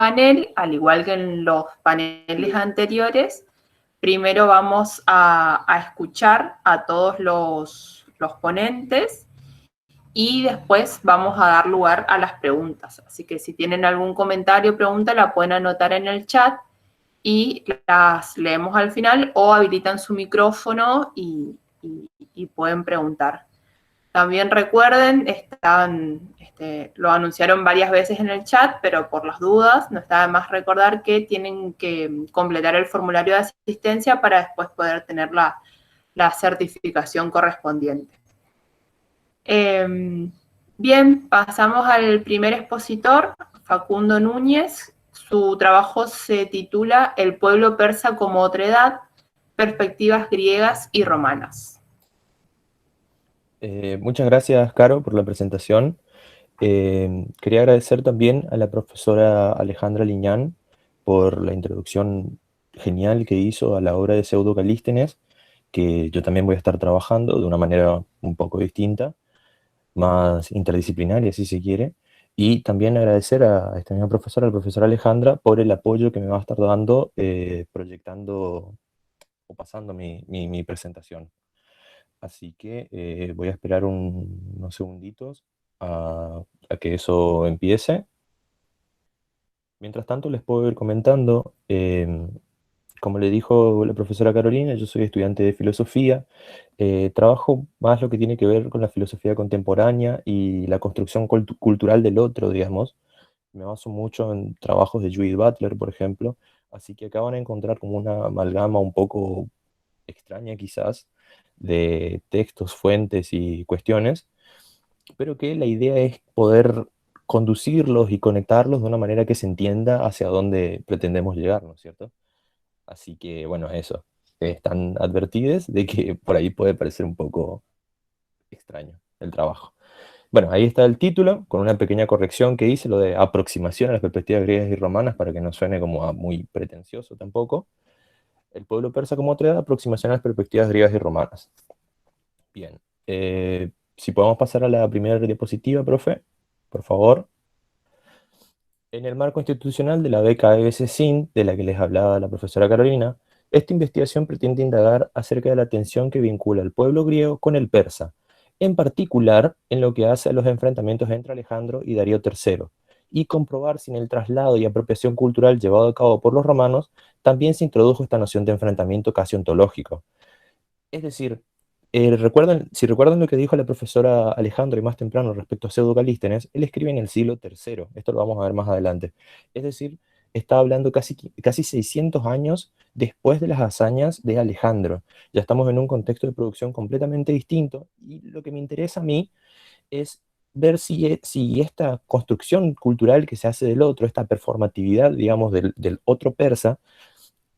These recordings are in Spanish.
panel, al igual que en los paneles anteriores, primero vamos a escuchar a todos los ponentes y después vamos a dar lugar a las preguntas. Así que si tienen algún comentario o pregunta, la pueden anotar en el chat y las leemos al final o habilitan su micrófono y pueden preguntar. También recuerden, lo anunciaron varias veces en el chat, pero por las dudas, no está de más recordar que tienen que completar el formulario de asistencia para después poder tener la certificación correspondiente. Bien, pasamos al primer expositor, Facundo Núñez. Su trabajo se titula El pueblo persa como otra edad, perspectivas griegas y romanas. Muchas gracias, Caro, por la presentación. Quería agradecer también a la profesora Alejandra Liñán por la introducción genial que hizo a la obra de Pseudo Calístenes, que yo también voy a estar trabajando de una manera un poco distinta, más interdisciplinaria, si se quiere. Y también agradecer a esta misma profesora, la profesora Alejandra, por el apoyo que me va a estar dando proyectando o pasando mi presentación. Así que voy a esperar unos segunditos a que eso empiece. Mientras tanto, les puedo ir comentando, como le dijo la profesora Carolina, yo soy estudiante de filosofía, trabajo más lo que tiene que ver con la filosofía contemporánea y la construcción cultural del otro, digamos. Me baso mucho en trabajos de Judith Butler, por ejemplo, así que acá van a encontrar como una amalgama un poco extraña quizás de textos, fuentes y cuestiones, pero que la idea es poder conducirlos y conectarlos de una manera que se entienda hacia dónde pretendemos llegar, ¿no es cierto? Así que, bueno, eso. Están advertidos de que por ahí puede parecer un poco extraño el trabajo. Bueno, ahí está el título, con una pequeña corrección que hice, lo de aproximación a las perspectivas griegas y romanas, para que no suene como muy pretencioso tampoco. El pueblo persa como otra edad, aproximación a las perspectivas griegas y romanas. Bien. Si podemos pasar a la primera diapositiva, profe, por favor. En el marco institucional de la beca EBC-SIN, de la que les hablaba la profesora Carolina, esta investigación pretende indagar acerca de la tensión que vincula al pueblo griego con el persa, en particular en lo que hace a los enfrentamientos entre Alejandro y Darío III, y comprobar si en el traslado y apropiación cultural llevado a cabo por los romanos también se introdujo esta noción de enfrentamiento casi ontológico. Es decir, si recuerdan lo que dijo la profesora Alejandro y más temprano respecto a Pseudo Calístenes, él escribe en el siglo III, esto lo vamos a ver más adelante. Es decir, está hablando casi 600 años después de las hazañas de Alejandro. Ya estamos en un contexto de producción completamente distinto y lo que me interesa a mí es ver si esta construcción cultural que se hace del otro, esta performatividad, digamos, del otro persa,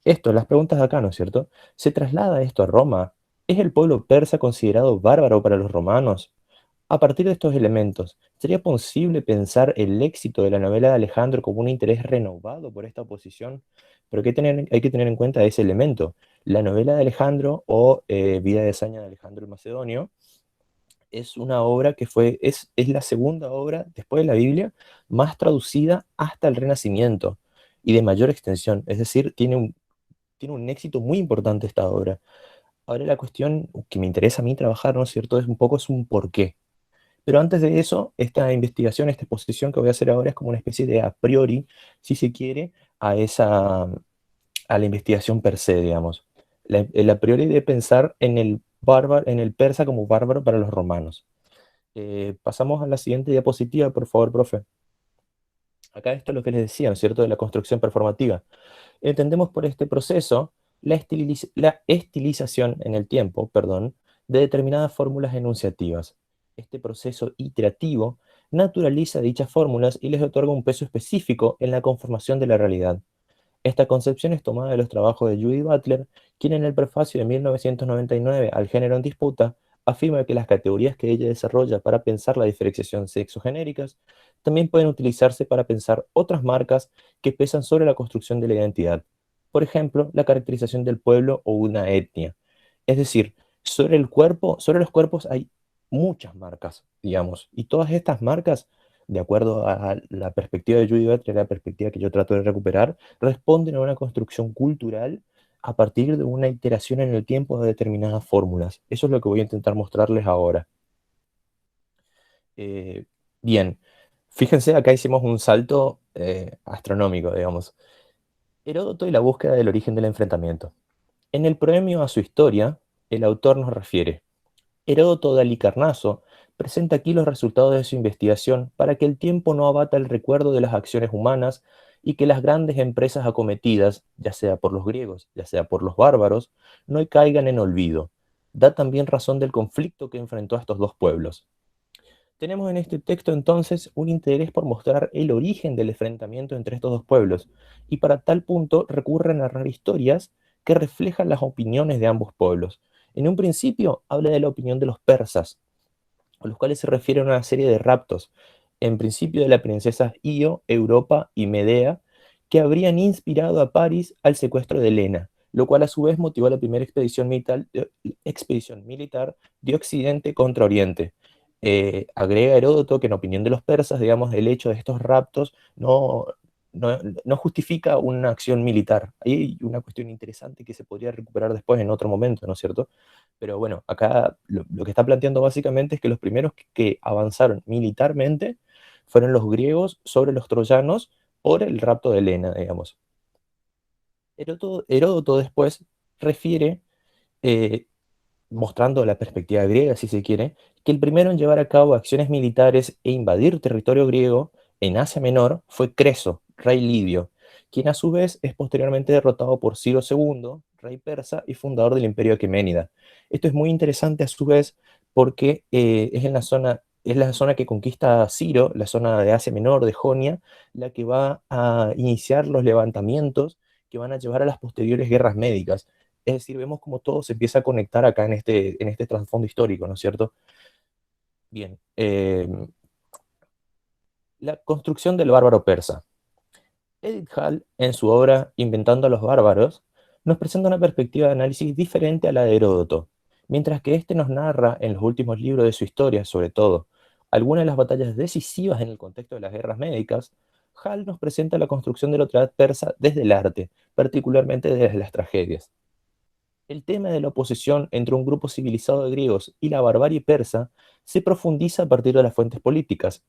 las preguntas de acá, ¿no es cierto? ¿Se traslada esto a Roma? ¿Es el pueblo persa considerado bárbaro para los romanos? A partir de estos elementos, ¿sería posible pensar el éxito de la novela de Alejandro como un interés renovado por esta oposición? Pero hay que tener en cuenta ese elemento. La novela de Alejandro o Vida de hazaña de Alejandro el Macedonio es una obra es la segunda obra después de la Biblia más traducida hasta el Renacimiento y de mayor extensión. Es decir, tiene un éxito muy importante esta obra. Ahora la cuestión que me interesa a mí trabajar, ¿no es cierto?, es un porqué. Pero antes de eso, esta investigación, esta exposición que voy a hacer ahora es como una especie de a priori, si se quiere, a la investigación per se, digamos. El a priori de pensar en el persa como bárbaro para los romanos. Pasamos a la siguiente diapositiva, por favor, profe. Acá esto es lo que les decía, ¿no es cierto?, de la construcción performativa. Entendemos por este proceso la estilización en el tiempo, perdón, de determinadas fórmulas enunciativas. Este proceso iterativo naturaliza dichas fórmulas y les otorga un peso específico en la conformación de la realidad. Esta concepción es tomada de los trabajos de Judith Butler, quien en el prefacio de 1999 al Género en Disputa afirma que las categorías que ella desarrolla para pensar la diferenciación sexogenéricas también pueden utilizarse para pensar otras marcas que pesan sobre la construcción de la identidad. Por ejemplo, la caracterización del pueblo o una etnia. Es decir, sobre los cuerpos hay muchas marcas, digamos, y todas estas marcas de acuerdo a la perspectiva de Judy Butler, la perspectiva que yo trato de recuperar, responden a una construcción cultural a partir de una iteración en el tiempo de determinadas fórmulas. Eso es lo que voy a intentar mostrarles ahora. Eh, Bien, fíjense, acá hicimos un salto astronómico, digamos. Heródoto y la búsqueda del origen del enfrentamiento. En el premio a su historia, el autor nos refiere: Heródoto de Halicarnaso presenta aquí los resultados de su investigación para que el tiempo no abata el recuerdo de las acciones humanas y que las grandes empresas acometidas, ya sea por los griegos, ya sea por los bárbaros, no caigan en olvido. Da también razón del conflicto que enfrentó a estos dos pueblos. Tenemos en este texto entonces un interés por mostrar el origen del enfrentamiento entre estos dos pueblos, y para tal punto recurre a narrar historias que reflejan las opiniones de ambos pueblos. En un principio habla de la opinión de los persas, a los cuales se refiere a una serie de raptos, en principio de las princesas Io, Europa y Medea, que habrían inspirado a París al secuestro de Helena, lo cual a su vez motivó la primera expedición militar de Occidente contra Oriente. Agrega Heródoto que en opinión de los persas, digamos, el hecho de estos raptos no justifica una acción militar. Hay una cuestión interesante que se podría recuperar después en otro momento, ¿no es cierto? Pero bueno, acá lo que está planteando básicamente es que los primeros que avanzaron militarmente fueron los griegos sobre los troyanos por el rapto de Helena, digamos. Heródoto después refiere, eh, mostrando la perspectiva griega, si se quiere, que el primero en llevar a cabo acciones militares e invadir territorio griego en Asia Menor fue Creso, rey libio, quien a su vez es posteriormente derrotado por Ciro II, rey persa y fundador del Imperio Aqueménida. Esto es muy interesante a su vez porque es la zona que conquista Ciro, la zona de Asia Menor, de Jonia, la que va a iniciar los levantamientos que van a llevar a las posteriores guerras médicas. Es decir, vemos cómo todo se empieza a conectar acá en este trasfondo histórico, ¿no es cierto? Bien, la construcción del bárbaro persa. Edith Hall, en su obra Inventando a los bárbaros, nos presenta una perspectiva de análisis diferente a la de Heródoto. Mientras que éste nos narra en los últimos libros de su historia, sobre todo, algunas de las batallas decisivas en el contexto de las guerras médicas, Hall nos presenta la construcción de la autoridad persa desde el arte, particularmente desde las tragedias. El tema de la oposición entre un grupo civilizado de griegos y la barbarie persa se profundiza a partir de las fuentes políticas.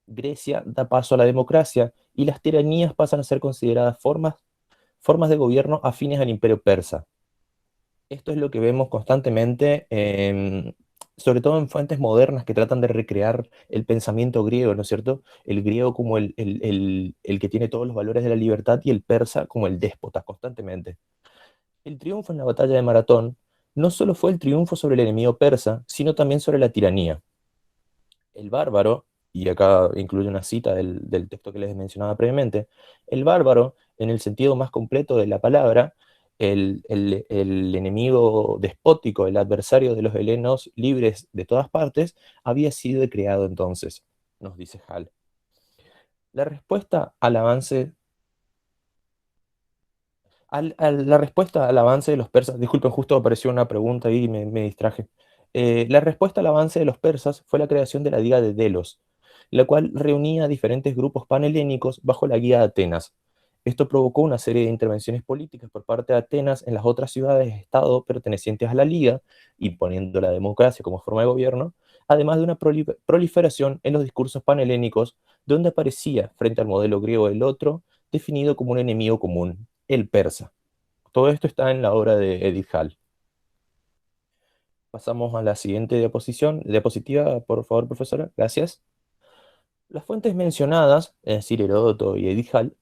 Grecia da paso a la democracia y las tiranías pasan a ser consideradas formas de gobierno afines al imperio persa. Esto es lo que vemos constantemente, sobre todo en fuentes modernas que tratan de recrear el pensamiento griego, ¿no es cierto? El griego como el que tiene todos los valores de la libertad y el persa como el déspota constantemente. El triunfo en la batalla de Maratón no solo fue el triunfo sobre el enemigo persa, sino también sobre la tiranía. El bárbaro, y acá incluye una cita del texto que les mencionaba previamente, el bárbaro, en el sentido más completo de la palabra, el enemigo despótico, el adversario de los helenos libres de todas partes, había sido creado entonces, nos dice Hall. La respuesta al avance la respuesta al avance de los persas, disculpen, justo apareció una pregunta ahí y me distraje. La respuesta al avance de los persas fue la creación de la Liga de Delos, la cual reunía a diferentes grupos panhelénicos bajo la guía de Atenas. Esto provocó una serie de intervenciones políticas por parte de Atenas en las otras ciudades-estado pertenecientes a la Liga, imponiendo la democracia como forma de gobierno, además de una proliferación en los discursos panhelénicos, donde aparecía frente al modelo griego del otro, definido como un enemigo común, el persa. Todo esto está en la obra de Edith Hall. Pasamos a la siguiente diapositiva, por favor, profesora. Gracias. Las fuentes mencionadas, es decir, Heródoto y Edith Hall,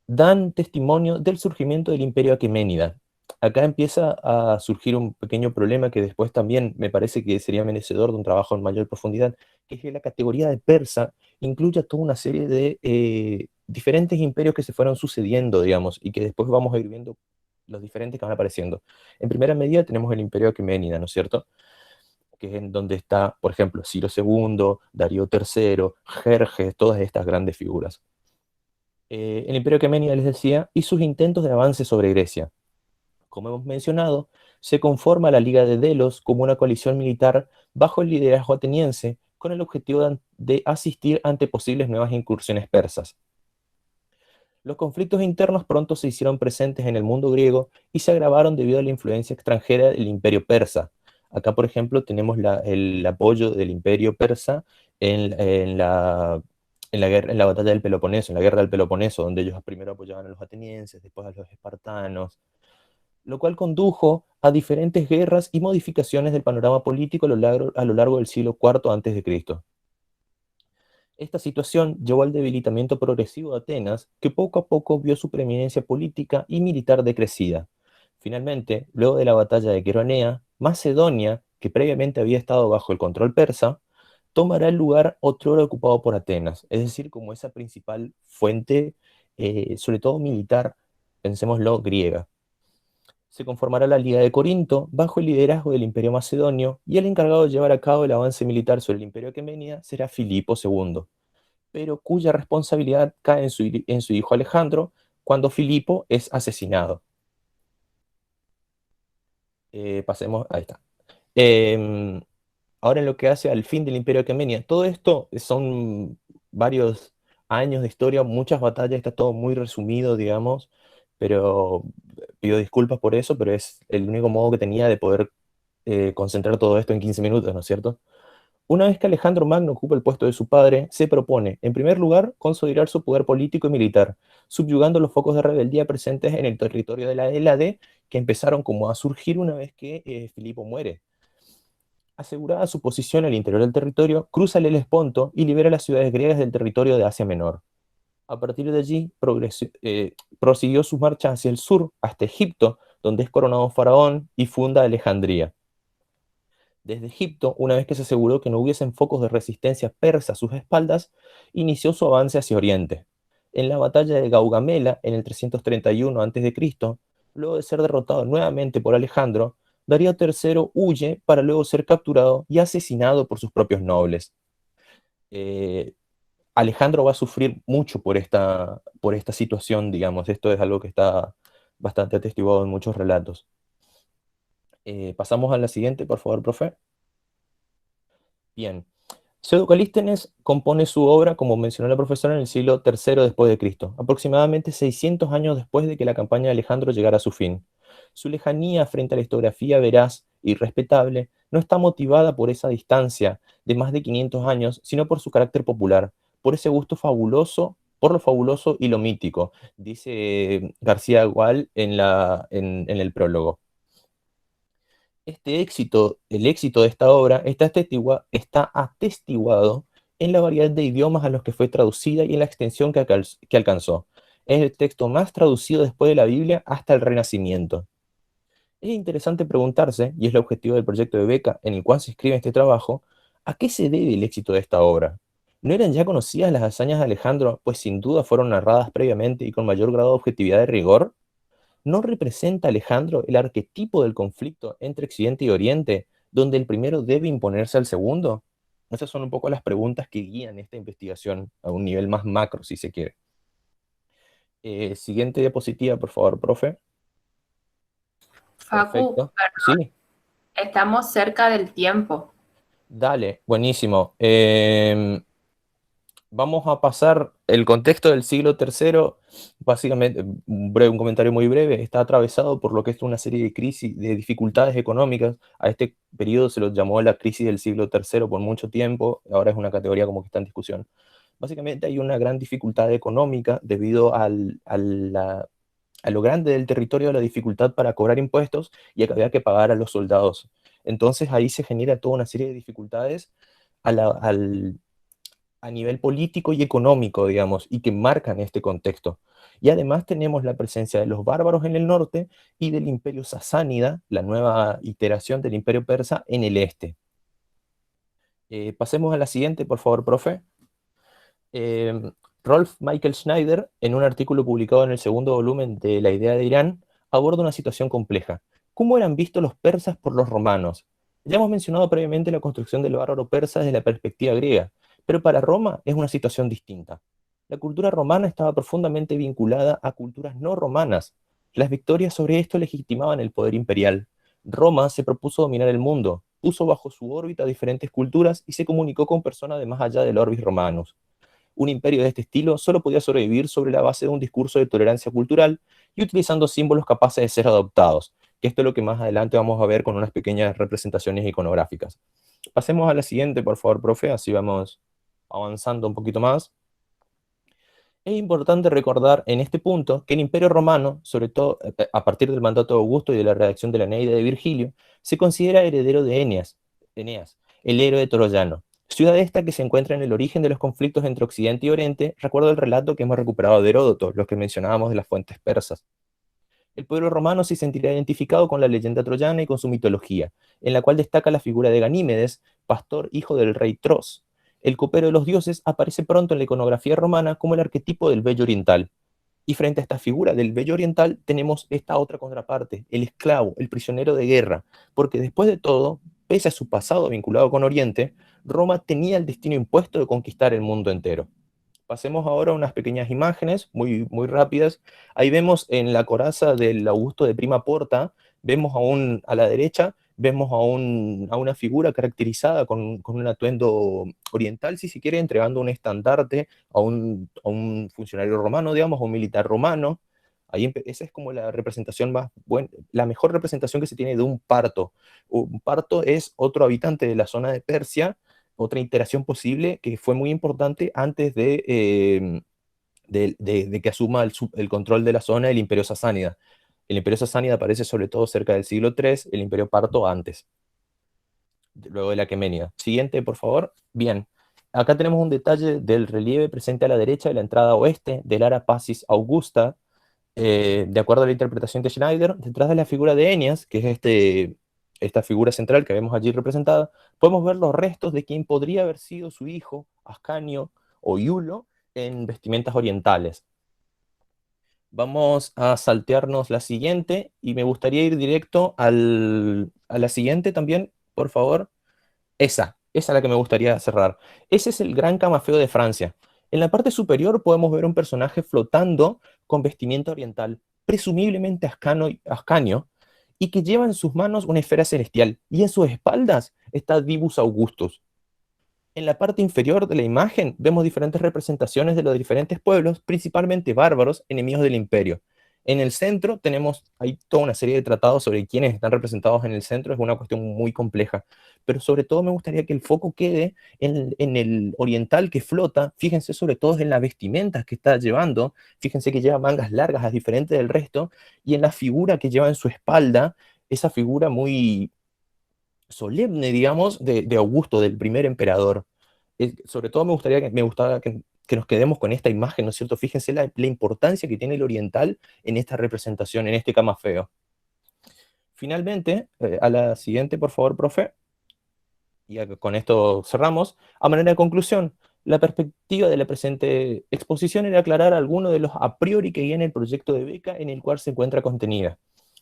dan testimonio del surgimiento del imperio aqueménida. Acá empieza a surgir un pequeño problema que después también me parece que sería merecedor de un trabajo en mayor profundidad, que es que la categoría de persa incluye toda una serie de diferentes imperios que se fueron sucediendo, digamos, y que después vamos a ir viendo los diferentes que van apareciendo. En primera medida tenemos el imperio aqueménida, ¿no es cierto? Que es en donde está, por ejemplo, Ciro II, Darío III, Jerjes, todas estas grandes figuras. El imperio aqueménida, les decía, y sus intentos de avance sobre Grecia. Como hemos mencionado, se conforma la Liga de Delos como una coalición militar bajo el liderazgo ateniense con el objetivo de asistir ante posibles nuevas incursiones persas. Los conflictos internos pronto se hicieron presentes en el mundo griego y se agravaron debido a la influencia extranjera del imperio persa. Acá, por ejemplo, tenemos el apoyo del imperio persa en la batalla del Peloponeso, en la guerra del Peloponeso, donde ellos primero apoyaban a los atenienses, después a los espartanos, lo cual condujo a diferentes guerras y modificaciones del panorama político a lo largo del siglo IV a.C. Esta situación llevó al debilitamiento progresivo de Atenas, que poco a poco vio su preeminencia política y militar decrecida. Finalmente, luego de la batalla de Queronea, Macedonia, que previamente había estado bajo el control persa, tomará el lugar otrora ocupado por Atenas, es decir, como esa principal fuente, sobre todo militar, pensémoslo, griega. Se conformará la Liga de Corinto bajo el liderazgo del Imperio Macedonio y el encargado de llevar a cabo el avance militar sobre el Imperio Aquemenida será Filipo II, pero cuya responsabilidad cae en su hijo Alejandro cuando Filipo es asesinado. Pasemos, ahí está. Ahora en lo que hace al fin del Imperio Aquemenida, todo esto son varios años de historia, muchas batallas, está todo muy resumido, digamos, pero pido disculpas por eso, pero es el único modo que tenía de poder concentrar todo esto en 15 minutos, ¿no es cierto? Una vez que Alejandro Magno ocupa el puesto de su padre, se propone, en primer lugar, consolidar su poder político y militar, subyugando los focos de rebeldía presentes en el territorio de la Hélade, que empezaron como a surgir una vez que Filipo muere. Asegurada su posición al interior del territorio, cruza el Helesponto y libera las ciudades griegas del territorio de Asia Menor. A partir de allí, prosiguió su marcha hacia el sur, hasta Egipto, donde es coronado faraón y funda Alejandría. Desde Egipto, una vez que se aseguró que no hubiesen focos de resistencia persa a sus espaldas, inició su avance hacia Oriente. En la batalla de Gaugamela, en el 331 a.C., luego de ser derrotado nuevamente por Alejandro, Darío III huye para luego ser capturado y asesinado por sus propios nobles. Alejandro va a sufrir mucho por esta situación, digamos. Esto es algo que está bastante atestiguado en muchos relatos. Pasamos a la siguiente, por favor, profe. Bien. Pseudo-Calístenes compone su obra, como mencionó la profesora, en el siglo III después de Cristo, aproximadamente 600 años después de que la campaña de Alejandro llegara a su fin. Su lejanía frente a la historiografía veraz y respetable no está motivada por esa distancia de más de 500 años, sino por su carácter popular, por ese gusto fabuloso, por lo fabuloso y lo mítico, dice García Gual en el prólogo. Este éxito, el éxito de esta obra está atestiguado en la variedad de idiomas a los que fue traducida y en la extensión que alcanzó. Es el texto más traducido después de la Biblia hasta el Renacimiento. Es interesante preguntarse, y es el objetivo del proyecto de beca en el cual se escribe este trabajo, ¿a qué se debe el éxito de esta obra? ¿No eran ya conocidas las hazañas de Alejandro, pues sin duda fueron narradas previamente y con mayor grado de objetividad y rigor? ¿No representa Alejandro el arquetipo del conflicto entre Occidente y Oriente, donde el primero debe imponerse al segundo? Esas son un poco las preguntas que guían esta investigación a un nivel más macro, si se quiere. Siguiente diapositiva, por favor, profe. Facu, Perfecto. Sí, estamos cerca del tiempo. dale, buenísimo. Vamos a pasar el contexto del siglo III, básicamente, un comentario muy breve, está atravesado por lo que es una serie de crisis, de dificultades económicas. A este periodo se lo llamó la crisis del siglo III por mucho tiempo, ahora es una categoría como que está en discusión. Básicamente hay una gran dificultad económica debido a lo grande del territorio, la dificultad para cobrar impuestos y a que había que pagar a los soldados. Entonces ahí se genera toda una serie de dificultades a nivel político y económico, digamos, y que marcan este contexto. Y además tenemos la presencia de los bárbaros en el norte y del imperio sasánida, la nueva iteración del imperio persa, en el este. Pasemos a la siguiente, por favor, profe. Rolf Michael Schneider, en un artículo publicado en el segundo volumen de La idea de Irán, aborda una situación compleja. ¿Cómo eran vistos los persas por los romanos? Ya hemos mencionado previamente la construcción del bárbaro persa desde la perspectiva griega, pero para Roma es una situación distinta. La cultura romana estaba profundamente vinculada a culturas no romanas. Las victorias sobre esto legitimaban el poder imperial. Roma se propuso dominar el mundo, puso bajo su órbita diferentes culturas y se comunicó con personas de más allá del Orbis Romanus. Un imperio de este estilo solo podía sobrevivir sobre la base de un discurso de tolerancia cultural y utilizando símbolos capaces de ser adoptados, que esto es lo que más adelante vamos a ver con unas pequeñas representaciones iconográficas. Pasemos a la siguiente, por favor, profe, así vamos avanzando un poquito más. Es importante recordar en este punto que el Imperio Romano, sobre todo a partir del mandato de Augusto y de la redacción de la Eneida de Virgilio, se considera heredero de Eneas, el héroe troyano, ciudad esta que se encuentra en el origen de los conflictos entre Occidente y Oriente, recuerdo el relato que hemos recuperado de Heródoto, los que mencionábamos de las fuentes persas. El pueblo romano se sentirá identificado con la leyenda troyana y con su mitología, en la cual destaca la figura de Ganímedes, pastor hijo del rey Tros. El copero de los dioses aparece pronto en la iconografía romana como el arquetipo del bello oriental. Y frente a esta figura del bello oriental tenemos esta otra contraparte, el esclavo, el prisionero de guerra, porque después de todo, pese a su pasado vinculado con Oriente, Roma tenía el destino impuesto de conquistar el mundo entero. Pasemos ahora a unas pequeñas imágenes muy, muy rápidas. Ahí vemos en la coraza del Augusto de Prima Porta, vemos a la derecha, vemos a una figura caracterizada con un atuendo oriental, si se quiere, entregando un estandarte a un funcionario romano, digamos, a un militar romano. Ahí esa es como la representación más buena, la mejor representación que se tiene de un parto. Un parto es otro habitante de la zona de Persia, otra interacción posible que fue muy importante antes de que asuma el control de la zona el Imperio Sasánida. El Imperio Sasánida aparece sobre todo cerca del siglo III, el Imperio Parto antes, luego de la Aqueménida. Siguiente, por favor. Bien, acá tenemos un detalle del relieve presente a la derecha de la entrada oeste del Ara Pacis Augusta, de acuerdo a la interpretación de Schneider, detrás de la figura de Eneas, que es esta figura central que vemos allí representada, podemos ver los restos de quien podría haber sido su hijo, Ascanio o Iulo, en vestimentas orientales. Vamos a saltearnos la siguiente y me gustaría ir directo a la siguiente también, por favor. Esa es la que me gustaría cerrar. Ese es el Gran Camafeo de Francia. En la parte superior podemos ver un personaje flotando con vestimenta oriental, presumiblemente ascanio, y que lleva en sus manos una esfera celestial, y en sus espaldas está Divus Augustus. En la parte inferior de la imagen vemos diferentes representaciones de los diferentes pueblos, principalmente bárbaros, enemigos del imperio. En el centro hay toda una serie de tratados sobre quiénes están representados en el centro, es una cuestión muy compleja, pero sobre todo me gustaría que el foco quede en el oriental que flota, fíjense sobre todo en las vestimentas que está llevando, fíjense que lleva mangas largas, a diferente del resto, y en la figura que lleva en su espalda, esa figura muy solemne, digamos, de Augusto, del primer emperador. Sobre todo me gustaba que nos quedemos con esta imagen, ¿no es cierto? Fíjense la importancia que tiene el oriental en esta representación, en este camafeo. Finalmente, a la siguiente, por favor, profe. Y con esto cerramos. A manera de conclusión, la perspectiva de la presente exposición era aclarar algunos de los a priori que guían el proyecto de beca en el cual se encuentra contenida.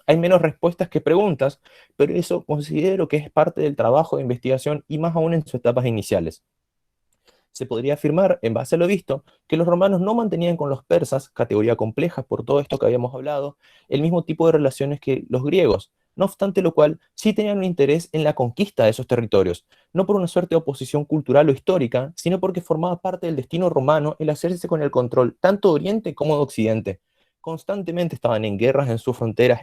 Hay menos respuestas que preguntas, pero eso considero que es parte del trabajo de investigación y más aún en sus etapas iniciales. Se podría afirmar, en base a lo visto, que los romanos no mantenían con los persas, categoría compleja por todo esto que habíamos hablado, el mismo tipo de relaciones que los griegos, no obstante lo cual sí tenían un interés en la conquista de esos territorios, no por una suerte de oposición cultural o histórica, sino porque formaba parte del destino romano el hacerse con el control tanto de Oriente como de Occidente. Constantemente estaban en guerras en sus fronteras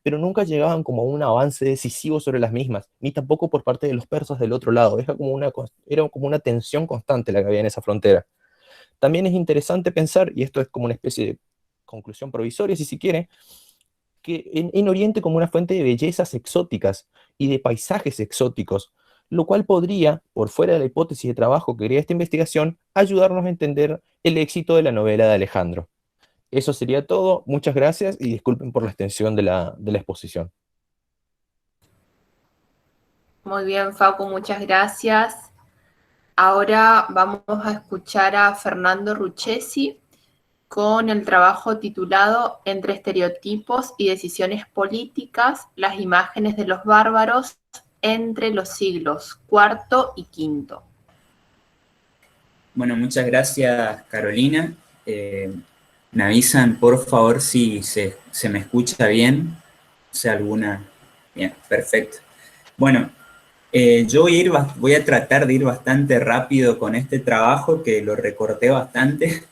pero nunca llegaban como a un avance decisivo sobre las mismas, ni tampoco por parte de los persas del otro lado. Era como una tensión constante la que había en esa frontera. También es interesante pensar, y esto es como una especie de conclusión provisoria, si se quiere, que en Oriente como una fuente de bellezas exóticas y de paisajes exóticos, lo cual podría, por fuera de la hipótesis de trabajo que quería esta investigación, ayudarnos a entender el éxito de la novela de Alejandro. Eso sería todo. Muchas gracias y disculpen por la extensión de la exposición. Muy bien, Facu, muchas gracias. Ahora vamos a escuchar a Fernando Ruchesi con el trabajo titulado Entre estereotipos y decisiones políticas, las imágenes de los bárbaros entre los siglos IV y V. Bueno, muchas gracias, Carolina. Me avisan, por favor, si se me escucha bien. O sea, alguna... Bien, perfecto. Bueno, Yo voy a tratar de ir bastante rápido con este trabajo, que lo recorté bastante.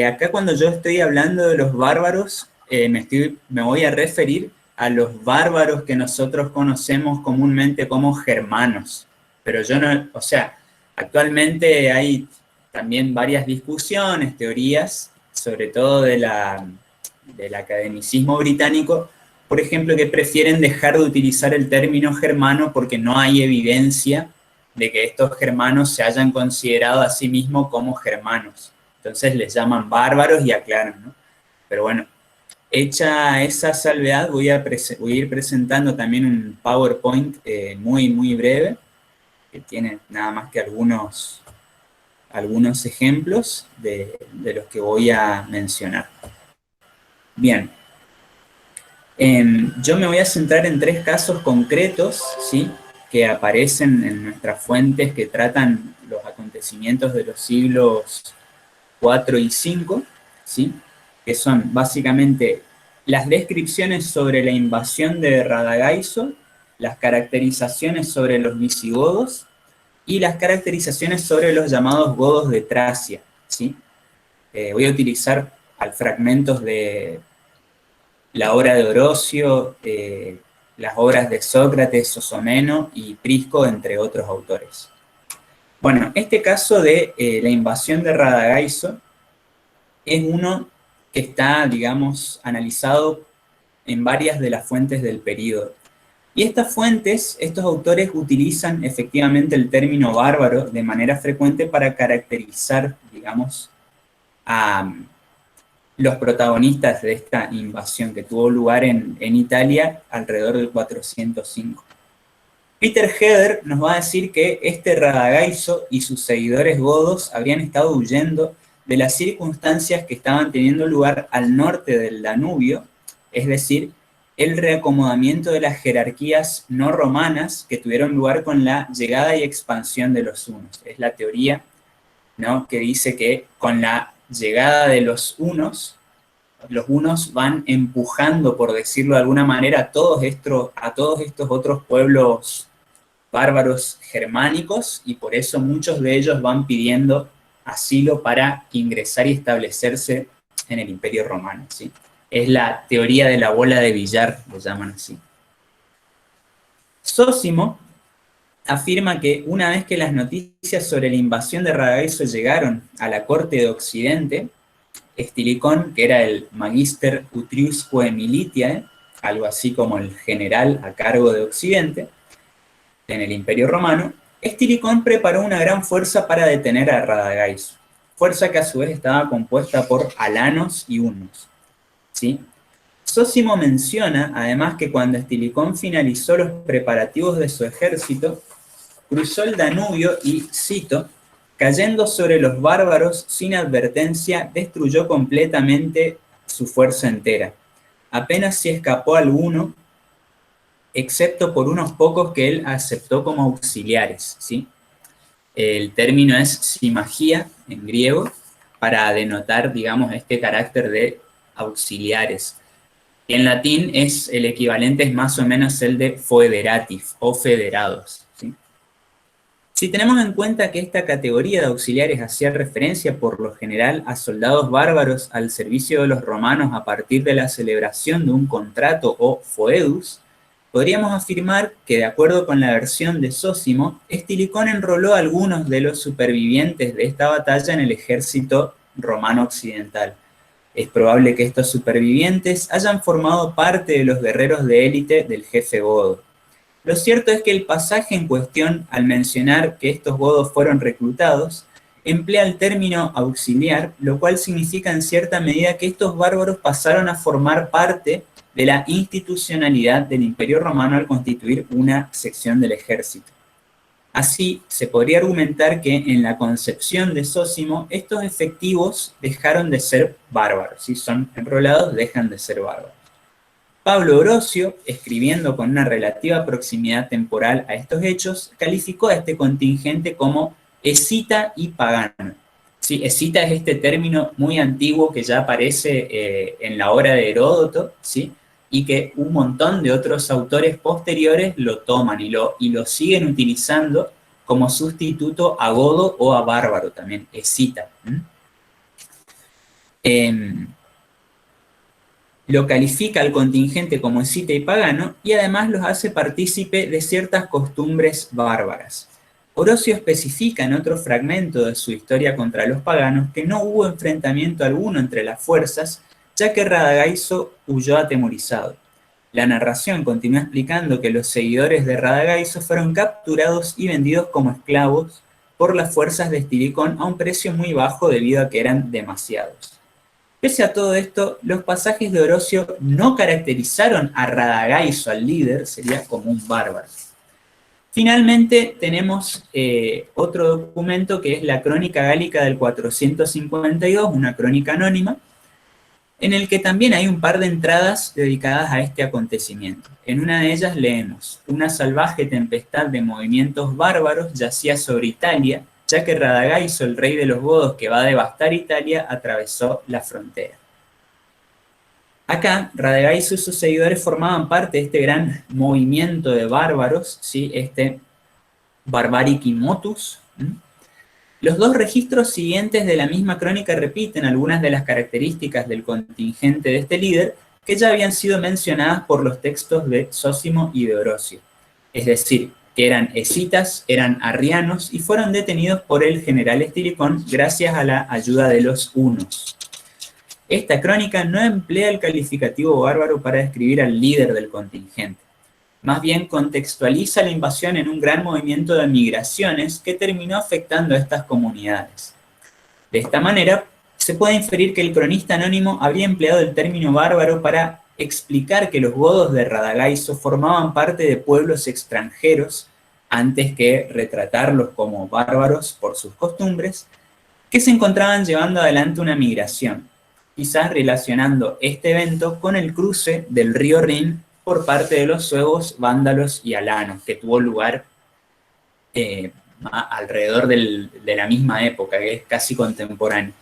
Acá cuando yo estoy hablando de los bárbaros, me voy a referir a los bárbaros que nosotros conocemos comúnmente como germanos. Pero yo no, o sea, actualmente hay también varias discusiones, teorías, sobre todo del academicismo británico, por ejemplo, que prefieren dejar de utilizar el término germano porque no hay evidencia de que estos germanos se hayan considerado a sí mismos como germanos. Entonces les llaman bárbaros y aclaran, ¿no? Pero bueno, hecha esa salvedad, voy a ir presentando también un PowerPoint muy, muy breve, que tiene nada más que algunos ejemplos de los que voy a mencionar. Bien. Yo me voy a centrar en 3 casos concretos, ¿sí?, que aparecen en nuestras fuentes que tratan los acontecimientos de los siglos 4 y 5, ¿sí?, que son básicamente las descripciones sobre la invasión de Radagaiso, las caracterizaciones sobre los visigodos y las caracterizaciones sobre los llamados godos de Tracia, ¿sí? Voy a utilizar fragmentos de la obra de Orocio, las obras de Sócrates, Sosomeno y Prisco, entre otros autores. Bueno, este caso de la invasión de Radagaiso es uno que está, digamos, analizado en varias de las fuentes del período. Y estas fuentes, estos autores utilizan efectivamente el término bárbaro de manera frecuente para caracterizar, digamos, a los protagonistas de esta invasión que tuvo lugar en Italia alrededor del 405. Peter Heather nos va a decir que este Radagaiso y sus seguidores godos habrían estado huyendo de las circunstancias que estaban teniendo lugar al norte del Danubio, es decir, el reacomodamiento de las jerarquías no romanas que tuvieron lugar con la llegada y expansión de los hunos. Es la teoría, ¿no?, que dice que con la llegada de los hunos van empujando, por decirlo de alguna manera, a todos estos otros pueblos bárbaros germánicos, y por eso muchos de ellos van pidiendo asilo para ingresar y establecerse en el Imperio Romano, ¿sí? Es la teoría de la bola de billar, lo llaman así. Zósimo afirma que una vez que las noticias sobre la invasión de Radagaiso llegaron a la corte de Occidente, Estilicón, que era el Magister Utriusque Militiae, algo así como el general a cargo de Occidente, en el Imperio Romano, Estilicón preparó una gran fuerza para detener a Radagaiso, fuerza que a su vez estaba compuesta por alanos y hunos, ¿sí? Zósimo menciona, además, que cuando Estilicón finalizó los preparativos de su ejército, cruzó el Danubio y, cito, cayendo sobre los bárbaros sin advertencia, destruyó completamente su fuerza entera. Apenas si escapó alguno, excepto por unos pocos que él aceptó como auxiliares, ¿sí? El término es simagía, en griego, para denotar, digamos, este carácter de auxiliares. Y en latín el equivalente es más o menos el de foederatis, o federados, ¿sí? Si tenemos en cuenta que esta categoría de auxiliares hacía referencia por lo general a soldados bárbaros al servicio de los romanos a partir de la celebración de un contrato o foedus, podríamos afirmar que, de acuerdo con la versión de Zósimo, Estilicón enroló a algunos de los supervivientes de esta batalla en el ejército romano occidental. Es probable que estos supervivientes hayan formado parte de los guerreros de élite del jefe godo. Lo cierto es que el pasaje en cuestión, al mencionar que estos godos fueron reclutados, emplea el término auxiliar, lo cual significa en cierta medida que estos bárbaros pasaron a formar parte de la institucionalidad del Imperio Romano al constituir una sección del ejército. Así, se podría argumentar que en la concepción de Zósimo, estos efectivos dejaron de ser bárbaros. Si son enrolados, dejan de ser bárbaros. Pablo Orocio, escribiendo con una relativa proximidad temporal a estos hechos, calificó a este contingente como escita y pagano. Sí, escita es este término muy antiguo que ya aparece en la obra de Heródoto, ¿sí?, y que un montón de otros autores posteriores lo toman y lo siguen utilizando como sustituto a godo o a bárbaro también, escita. Lo califica al contingente como escita y pagano y además los hace partícipe de ciertas costumbres bárbaras. Orosio especifica en otro fragmento de su historia contra los paganos que no hubo enfrentamiento alguno entre las fuerzas, ya que Radagaiso huyó atemorizado. La narración continúa explicando que los seguidores de Radagaiso fueron capturados y vendidos como esclavos por las fuerzas de Estiricón a un precio muy bajo debido a que eran demasiados. Pese a todo esto, los pasajes de Orosio no caracterizaron a Radagaiso, al líder, sería como un bárbaro. Finalmente tenemos otro documento que es la Crónica Gálica del 452, una crónica anónima, en el que también hay un par de entradas dedicadas a este acontecimiento. En una de ellas leemos: una salvaje tempestad de movimientos bárbaros yacía sobre Italia, ya que Radagaiso, el rey de los godos que va a devastar Italia, atravesó la frontera. Acá, Radagaiso y sus seguidores formaban parte de este gran movimiento de bárbaros, ¿sí? Este Barbarici Motus. Los dos registros siguientes de la misma crónica repiten algunas de las características del contingente de este líder que ya habían sido mencionadas por los textos de Zósimo y de Orosio. Es decir, que eran escitas, eran arrianos y fueron detenidos por el general Estiricón gracias a la ayuda de los hunos. Esta crónica no emplea el calificativo bárbaro para describir al líder del contingente. Más bien contextualiza la invasión en un gran movimiento de migraciones que terminó afectando a estas comunidades. De esta manera, se puede inferir que el cronista anónimo habría empleado el término bárbaro para explicar que los godos de Radagaiso formaban parte de pueblos extranjeros, antes que retratarlos como bárbaros por sus costumbres, que se encontraban llevando adelante una migración, quizás relacionando este evento con el cruce del río Rin por parte de los suevos, vándalos y alanos, que tuvo lugar alrededor de la misma época, que es casi contemporánea.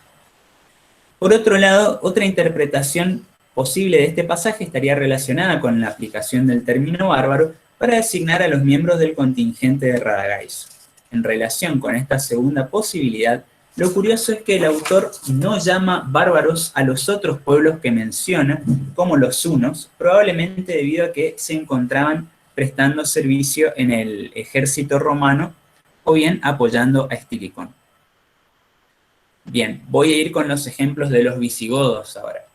Por otro lado, otra interpretación posible de este pasaje estaría relacionada con la aplicación del término bárbaro para designar a los miembros del contingente de Radagaiso. En relación con esta segunda posibilidad, lo curioso es que el autor no llama bárbaros a los otros pueblos que menciona, como los hunos, probablemente debido a que se encontraban prestando servicio en el ejército romano o bien apoyando a Estiricón. Bien, voy a ir con los ejemplos de los visigodos ahora.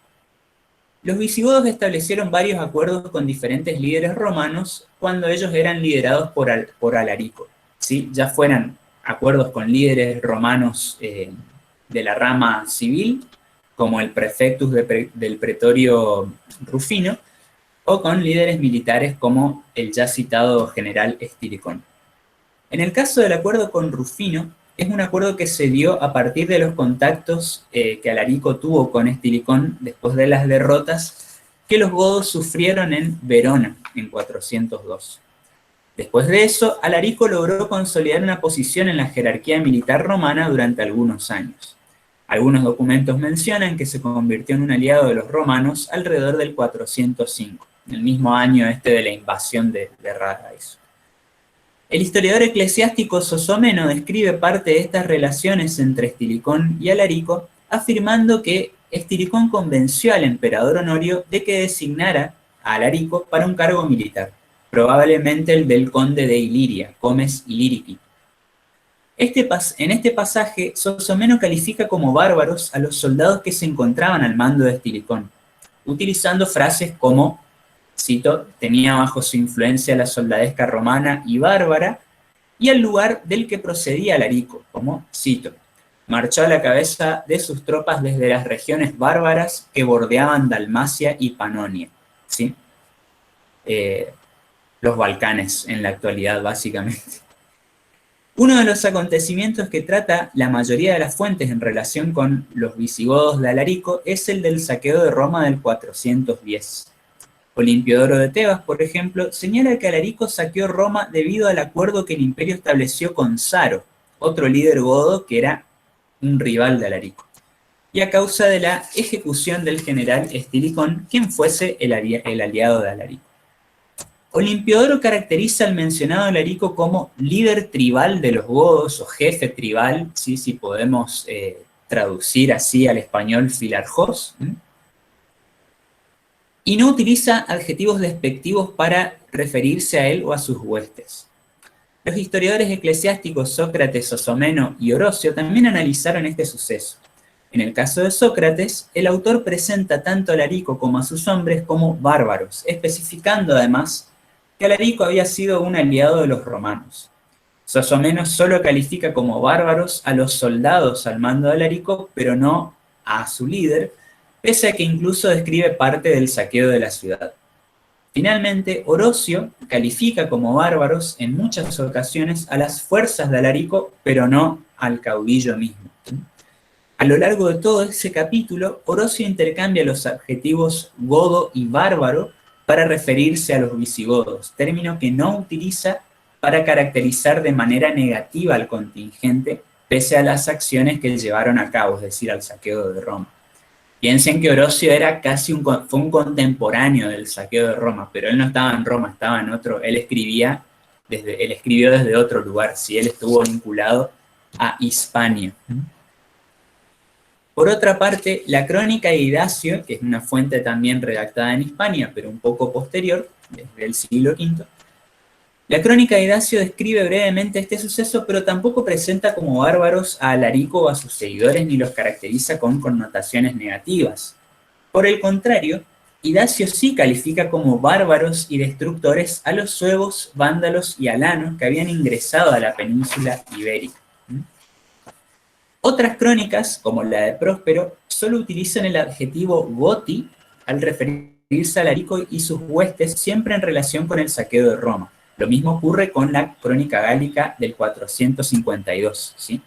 Los visigodos establecieron varios acuerdos con diferentes líderes romanos cuando ellos eran liderados por Alarico, ¿sí? Ya fueran acuerdos con líderes romanos de la rama civil, como el prefectus del pretorio Rufino, o con líderes militares como el ya citado general Estiricón. En el caso del acuerdo con Rufino, es un acuerdo que se dio a partir de los contactos que Alarico tuvo con Estiricón después de las derrotas que los godos sufrieron en Verona en 402. Después de eso, Alarico logró consolidar una posición en la jerarquía militar romana durante algunos años. Algunos documentos mencionan que se convirtió en un aliado de los romanos alrededor del 405, el mismo año de la invasión de Radagaiso. El historiador eclesiástico Sosomeno describe parte de estas relaciones entre Estiricón y Alarico, afirmando que Estiricón convenció al emperador Honorio de que designara a Alarico para un cargo militar, probablemente el del conde de Iliria, Comes Ilírici. En este pasaje, Sosomeno califica como bárbaros a los soldados que se encontraban al mando de Estiricón, utilizando frases como, cito, tenía bajo su influencia la soldadesca romana y bárbara, y al lugar del que procedía Alarico, como, cito, marchó a la cabeza de sus tropas desde las regiones bárbaras que bordeaban Dalmacia y Panonia, ¿sí? Los Balcanes en la actualidad, básicamente. Uno de los acontecimientos que trata la mayoría de las fuentes en relación con los visigodos de Alarico es el del saqueo de Roma del 410. Olimpiodoro de Tebas, por ejemplo, señala que Alarico saqueó Roma debido al acuerdo que el imperio estableció con Saro, otro líder godo que era un rival de Alarico. y a causa de la ejecución del general Estilicón, quien fuese el aliado de Alarico. Olimpiodoro caracteriza al mencionado Alarico como líder tribal de los godos, o jefe tribal, ¿sí? Si podemos traducir así al español filarjós, y no utiliza adjetivos despectivos para referirse a él o a sus huestes. Los historiadores eclesiásticos Sócrates, Sosomeno y Orocio también analizaron este suceso. En el caso de Sócrates, el autor presenta tanto a Alarico como a sus hombres como bárbaros, especificando además que Alarico había sido un aliado de los romanos. Sosomeno solo califica como bárbaros a los soldados al mando de Alarico, pero no a su líder, pese a que incluso describe parte del saqueo de la ciudad. Finalmente, Orocio califica como bárbaros en muchas ocasiones a las fuerzas de Alarico, pero no al caudillo mismo. A lo largo de todo ese capítulo, Orocio intercambia los adjetivos godo y bárbaro para referirse a los visigodos, término que no utiliza para caracterizar de manera negativa al contingente, pese a las acciones que llevaron a cabo, es decir, al saqueo de Roma. Piensen que Orocio era fue un contemporáneo del saqueo de Roma, pero él no estaba en Roma, estaba en otro, él escribió desde otro lugar, sí, él estuvo vinculado a Hispania. Por otra parte, la crónica de Idacio, que es una fuente también redactada en Hispania, pero un poco posterior, desde el siglo V, la crónica de Idacio describe brevemente este suceso, pero tampoco presenta como bárbaros a Alarico o a sus seguidores, ni los caracteriza con connotaciones negativas. Por el contrario, Idacio sí califica como bárbaros y destructores a los suevos, vándalos y alanos que habían ingresado a la península ibérica. Otras crónicas, como la de Próspero, solo utilizan el adjetivo goti al referirse a Alarico y sus huestes, siempre en relación con el saqueo de Roma. Lo mismo ocurre con la crónica gálica del 452. ¿Sí?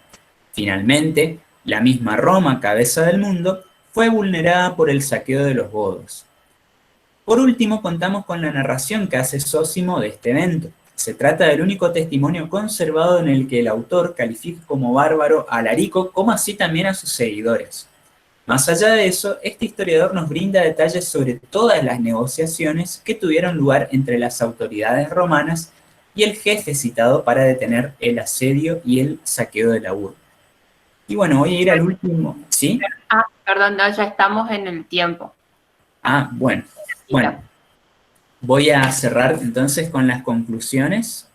Finalmente, la misma Roma, cabeza del mundo, fue vulnerada por el saqueo de los godos. Por último, contamos con la narración que hace Zósimo de este evento. Se trata del único testimonio conservado en el que el autor califica como bárbaro a Alarico, como así también a sus seguidores. Más allá de eso, este historiador nos brinda detalles sobre todas las negociaciones que tuvieron lugar entre las autoridades romanas y el jefe citado para detener el asedio y el saqueo de la urbe. Y bueno, voy a ir al último, ¿sí? Perdón, no, ya estamos en el tiempo. Bueno. Voy a cerrar entonces con las conclusiones.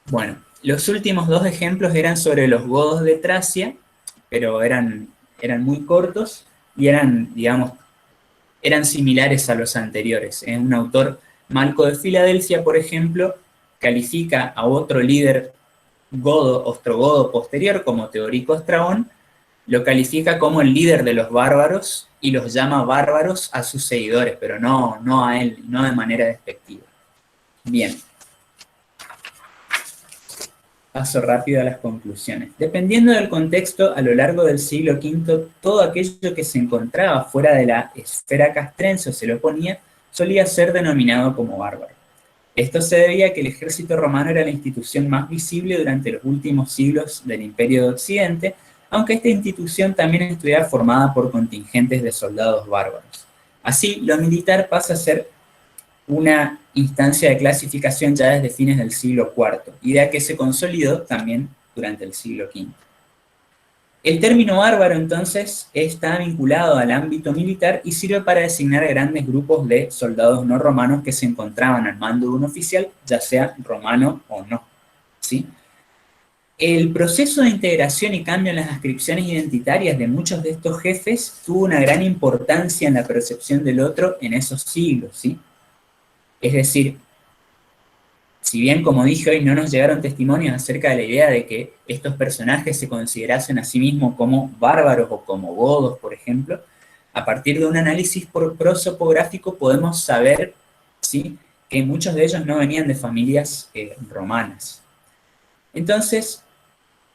Bueno, los últimos dos ejemplos eran sobre los godos de Tracia, pero eran muy cortos y eran similares a los anteriores. Un autor, Malco de Filadelfia, por ejemplo, califica a otro líder godo, ostrogodo posterior, como Teodorico Estrabón, lo califica como el líder de los bárbaros y los llama bárbaros a sus seguidores, pero no a él, no de manera despectiva. Bien. Paso rápido a las conclusiones. Dependiendo del contexto, a lo largo del siglo V, todo aquello que se encontraba fuera de la esfera castrense o se le oponía, solía ser denominado como bárbaro. Esto se debía a que el ejército romano era la institución más visible durante los últimos siglos del Imperio de Occidente, aunque esta institución también estuviera formada por contingentes de soldados bárbaros. Así, lo militar pasa a ser una instancia de clasificación ya desde fines del siglo IV, idea que se consolidó también durante el siglo V. El término bárbaro, entonces, está vinculado al ámbito militar y sirve para designar grandes grupos de soldados no romanos que se encontraban al mando de un oficial, ya sea romano o no, ¿sí? El proceso de integración y cambio en las ascripciones identitarias de muchos de estos jefes tuvo una gran importancia en la percepción del otro en esos siglos, ¿sí? Es decir, si bien, como dije hoy, no nos llegaron testimonios acerca de la idea de que estos personajes se considerasen a sí mismos como bárbaros o como godos, por ejemplo, a partir de un análisis prosopográfico podemos saber, ¿sí?, que muchos de ellos no venían de familias romanas. Entonces,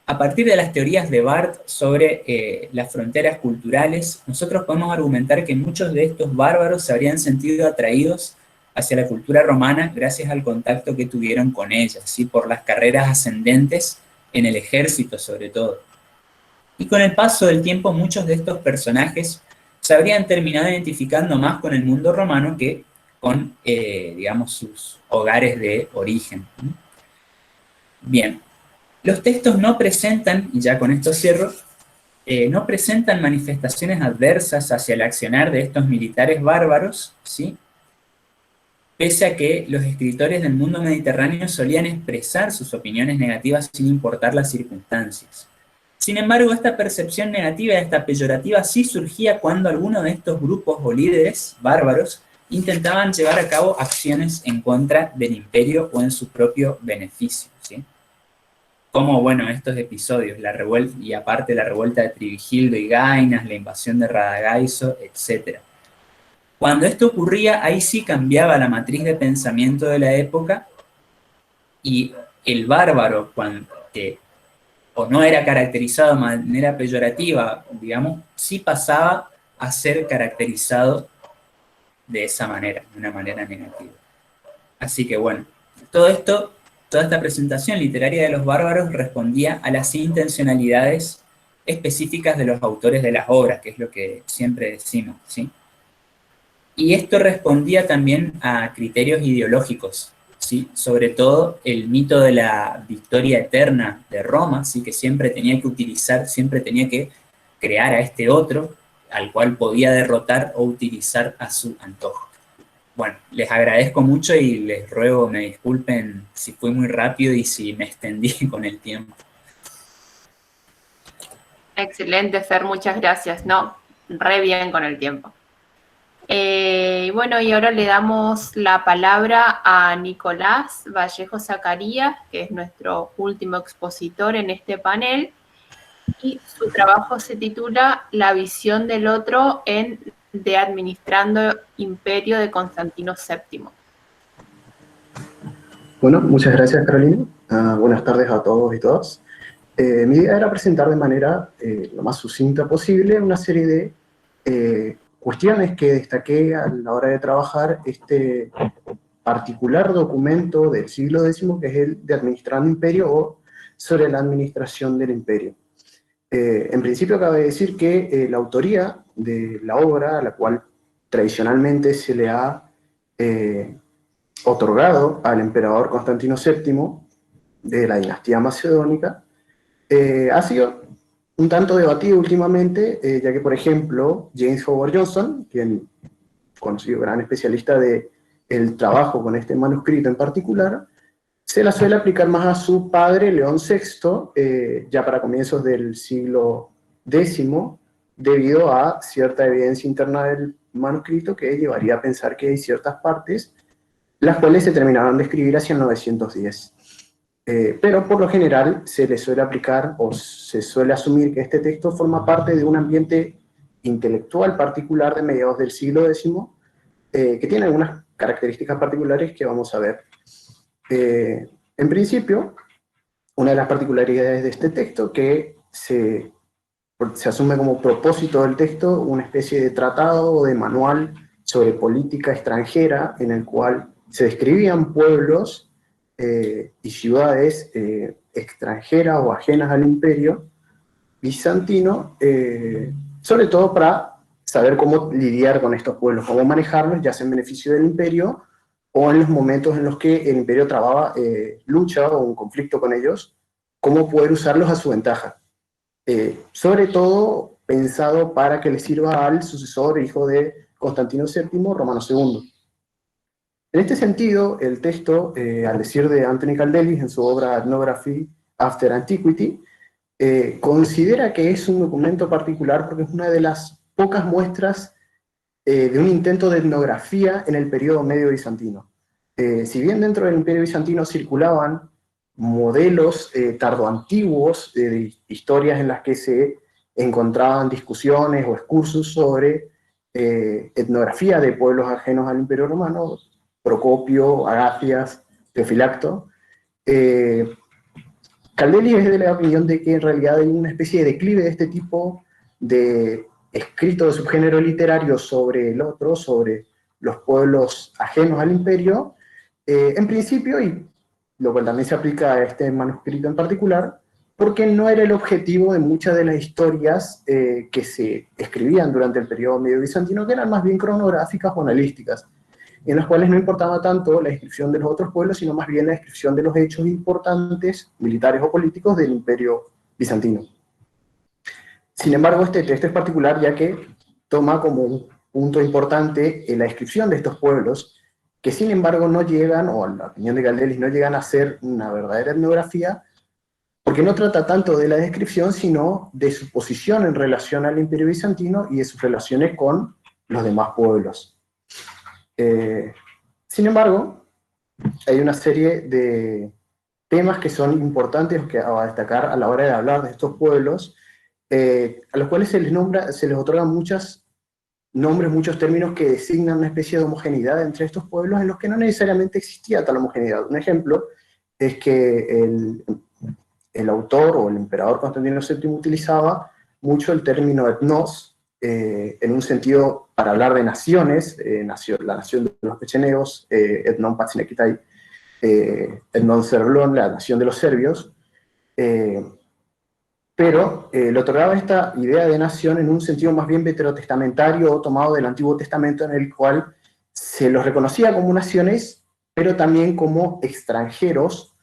a partir de las teorías de Barth sobre las fronteras culturales, nosotros podemos argumentar que muchos de estos bárbaros se habrían sentido atraídos hacia la cultura romana gracias al contacto que tuvieron con ella, ¿sí?, por las carreras ascendentes en el ejército sobre todo. Y con el paso del tiempo muchos de estos personajes se habrían terminado identificando más con el mundo romano que con, digamos, sus hogares de origen. Bien, los textos no presentan, y ya con esto cierro, no presentan manifestaciones adversas hacia el accionar de estos militares bárbaros, ¿sí? Pese a que los escritores del mundo mediterráneo solían expresar sus opiniones negativas sin importar las circunstancias. Sin embargo, esta percepción negativa, esta peyorativa, sí surgía cuando alguno de estos grupos o líderes bárbaros intentaban llevar a cabo acciones en contra del imperio o en su propio beneficio, ¿sí? Como, bueno, estos episodios, la revuelta, y aparte la revuelta de Trigildo y Gainas, la invasión de Radagaiso, etc. Cuando esto ocurría, ahí sí cambiaba la matriz de pensamiento de la época, y el bárbaro, que o no era caracterizado de manera peyorativa, digamos, sí pasaba a ser caracterizado de esa manera, de una manera negativa. Así que bueno, todo esto, toda esta presentación literaria de los bárbaros respondía a las intencionalidades específicas de los autores de las obras, que es lo que siempre decimos, ¿sí? Y esto respondía también a criterios ideológicos, ¿sí? Sobre todo el mito de la victoria eterna de Roma, ¿sí? Que siempre tenía que utilizar, siempre tenía que crear a este otro, al cual podía derrotar o utilizar a su antojo. Bueno, les agradezco mucho y les ruego me disculpen si fui muy rápido y si me extendí con el tiempo. Excelente, Fer, muchas gracias. No, re bien con el tiempo. Bueno, y ahora le damos la palabra a Nicolás Vallejo Zacarías, que es nuestro último expositor en este panel, y su trabajo se titula La visión del otro de Administrando Imperio de Constantino VII. Bueno, muchas gracias, Carolina. Buenas tardes a todos y todas. Mi idea era presentar de manera lo más sucinta posible una serie de cuestiones que destaqué a la hora de trabajar este particular documento del siglo X, que es el de Administrando Imperio o sobre la administración del imperio. En principio cabe decir que la autoría de la obra, a la cual tradicionalmente se le ha otorgado al emperador Constantino VII de la dinastía macedónica, ha sido un tanto debatido últimamente, ya que, por ejemplo, James Howard Johnson, quien conocido gran especialista del trabajo con este manuscrito en particular, se la suele aplicar más a su padre, León VI, ya para comienzos del siglo X, debido a cierta evidencia interna del manuscrito que llevaría a pensar que hay ciertas partes las cuales se terminaron de escribir hacia el 910. Pero por lo general se le suele aplicar o se suele asumir que este texto forma parte de un ambiente intelectual particular de mediados del siglo X, que tiene algunas características particulares que vamos a ver. En principio, una de las particularidades de este texto que se asume como propósito del texto una especie de tratado o de manual sobre política extranjera en el cual se describían pueblos y ciudades extranjeras o ajenas al imperio bizantino, sobre todo para saber cómo lidiar con estos pueblos, cómo manejarlos, ya sea en beneficio del imperio o en los momentos en los que el imperio trababa lucha o un conflicto con ellos, cómo poder usarlos a su ventaja. Sobre todo pensado para que le sirva al sucesor, hijo de Constantino VII, Romano II. En este sentido, el texto, al decir de Anthony Caldelis en su obra Ethnography After Antiquity, considera que es un documento particular porque es una de las pocas muestras de un intento de etnografía en el periodo medio bizantino. Si bien dentro del imperio bizantino circulaban modelos tardoantiguos de historias en las que se encontraban discusiones o excursus sobre etnografía de pueblos ajenos al imperio romano, Procopio, Agafias, Teofilacto, Caldelli es de la opinión de que en realidad hay una especie de declive de este tipo de escrito de subgénero literario sobre el otro, sobre los pueblos ajenos al imperio, en principio, y lo cual también se aplica a este manuscrito en particular, porque no era el objetivo de muchas de las historias que se escribían durante el periodo medio bizantino, que eran más bien cronográficas o analísticas, en las cuales no importaba tanto la descripción de los otros pueblos, sino más bien la descripción de los hechos importantes, militares o políticos, del imperio bizantino. Sin embargo, este texto es particular ya que toma como un punto importante la descripción de estos pueblos, que sin embargo no llegan, o en la opinión de Galdelis, no llegan a ser una verdadera etnografía, porque no trata tanto de la descripción, sino de su posición en relación al imperio bizantino y de sus relaciones con los demás pueblos. Sin embargo, hay una serie de temas que son importantes a destacar a la hora de hablar de estos pueblos, a los cuales se les otorgan muchos nombres, muchos términos que designan una especie de homogeneidad entre estos pueblos en los que no necesariamente existía tal homogeneidad. Un ejemplo es que el autor o el emperador Constantino VII utilizaba mucho el término etnos, en un sentido para hablar de naciones, la nación de los pecheneos, etnon Patzinekitai, etnon Serblon, la nación de los serbios, pero le otorgaba esta idea de nación en un sentido más bien veterotestamentario o tomado del Antiguo Testamento, en el cual se los reconocía como naciones, pero también como extranjeros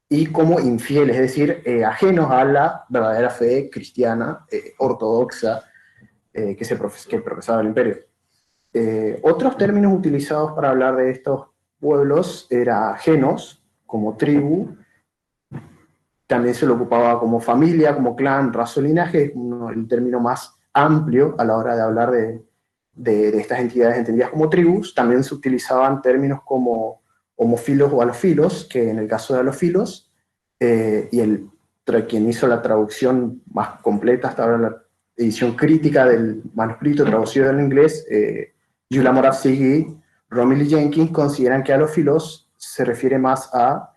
y como infieles, es decir, ajenos a la verdadera fe cristiana, ortodoxa, que profesaba el imperio. Otros términos utilizados para hablar de estos pueblos era genos, como tribu, también se lo ocupaba como familia, como clan, raza o linaje, es el término más amplio a la hora de hablar de estas entidades entendidas como tribus. También se utilizaban términos como homofilos o alofilos, que en el caso de alofilos, y quien hizo la traducción más completa hasta ahora, la edición crítica del manuscrito traducido del inglés, Gyula Moravsky, Romilly Jenkins, consideran que alofilos se refiere más a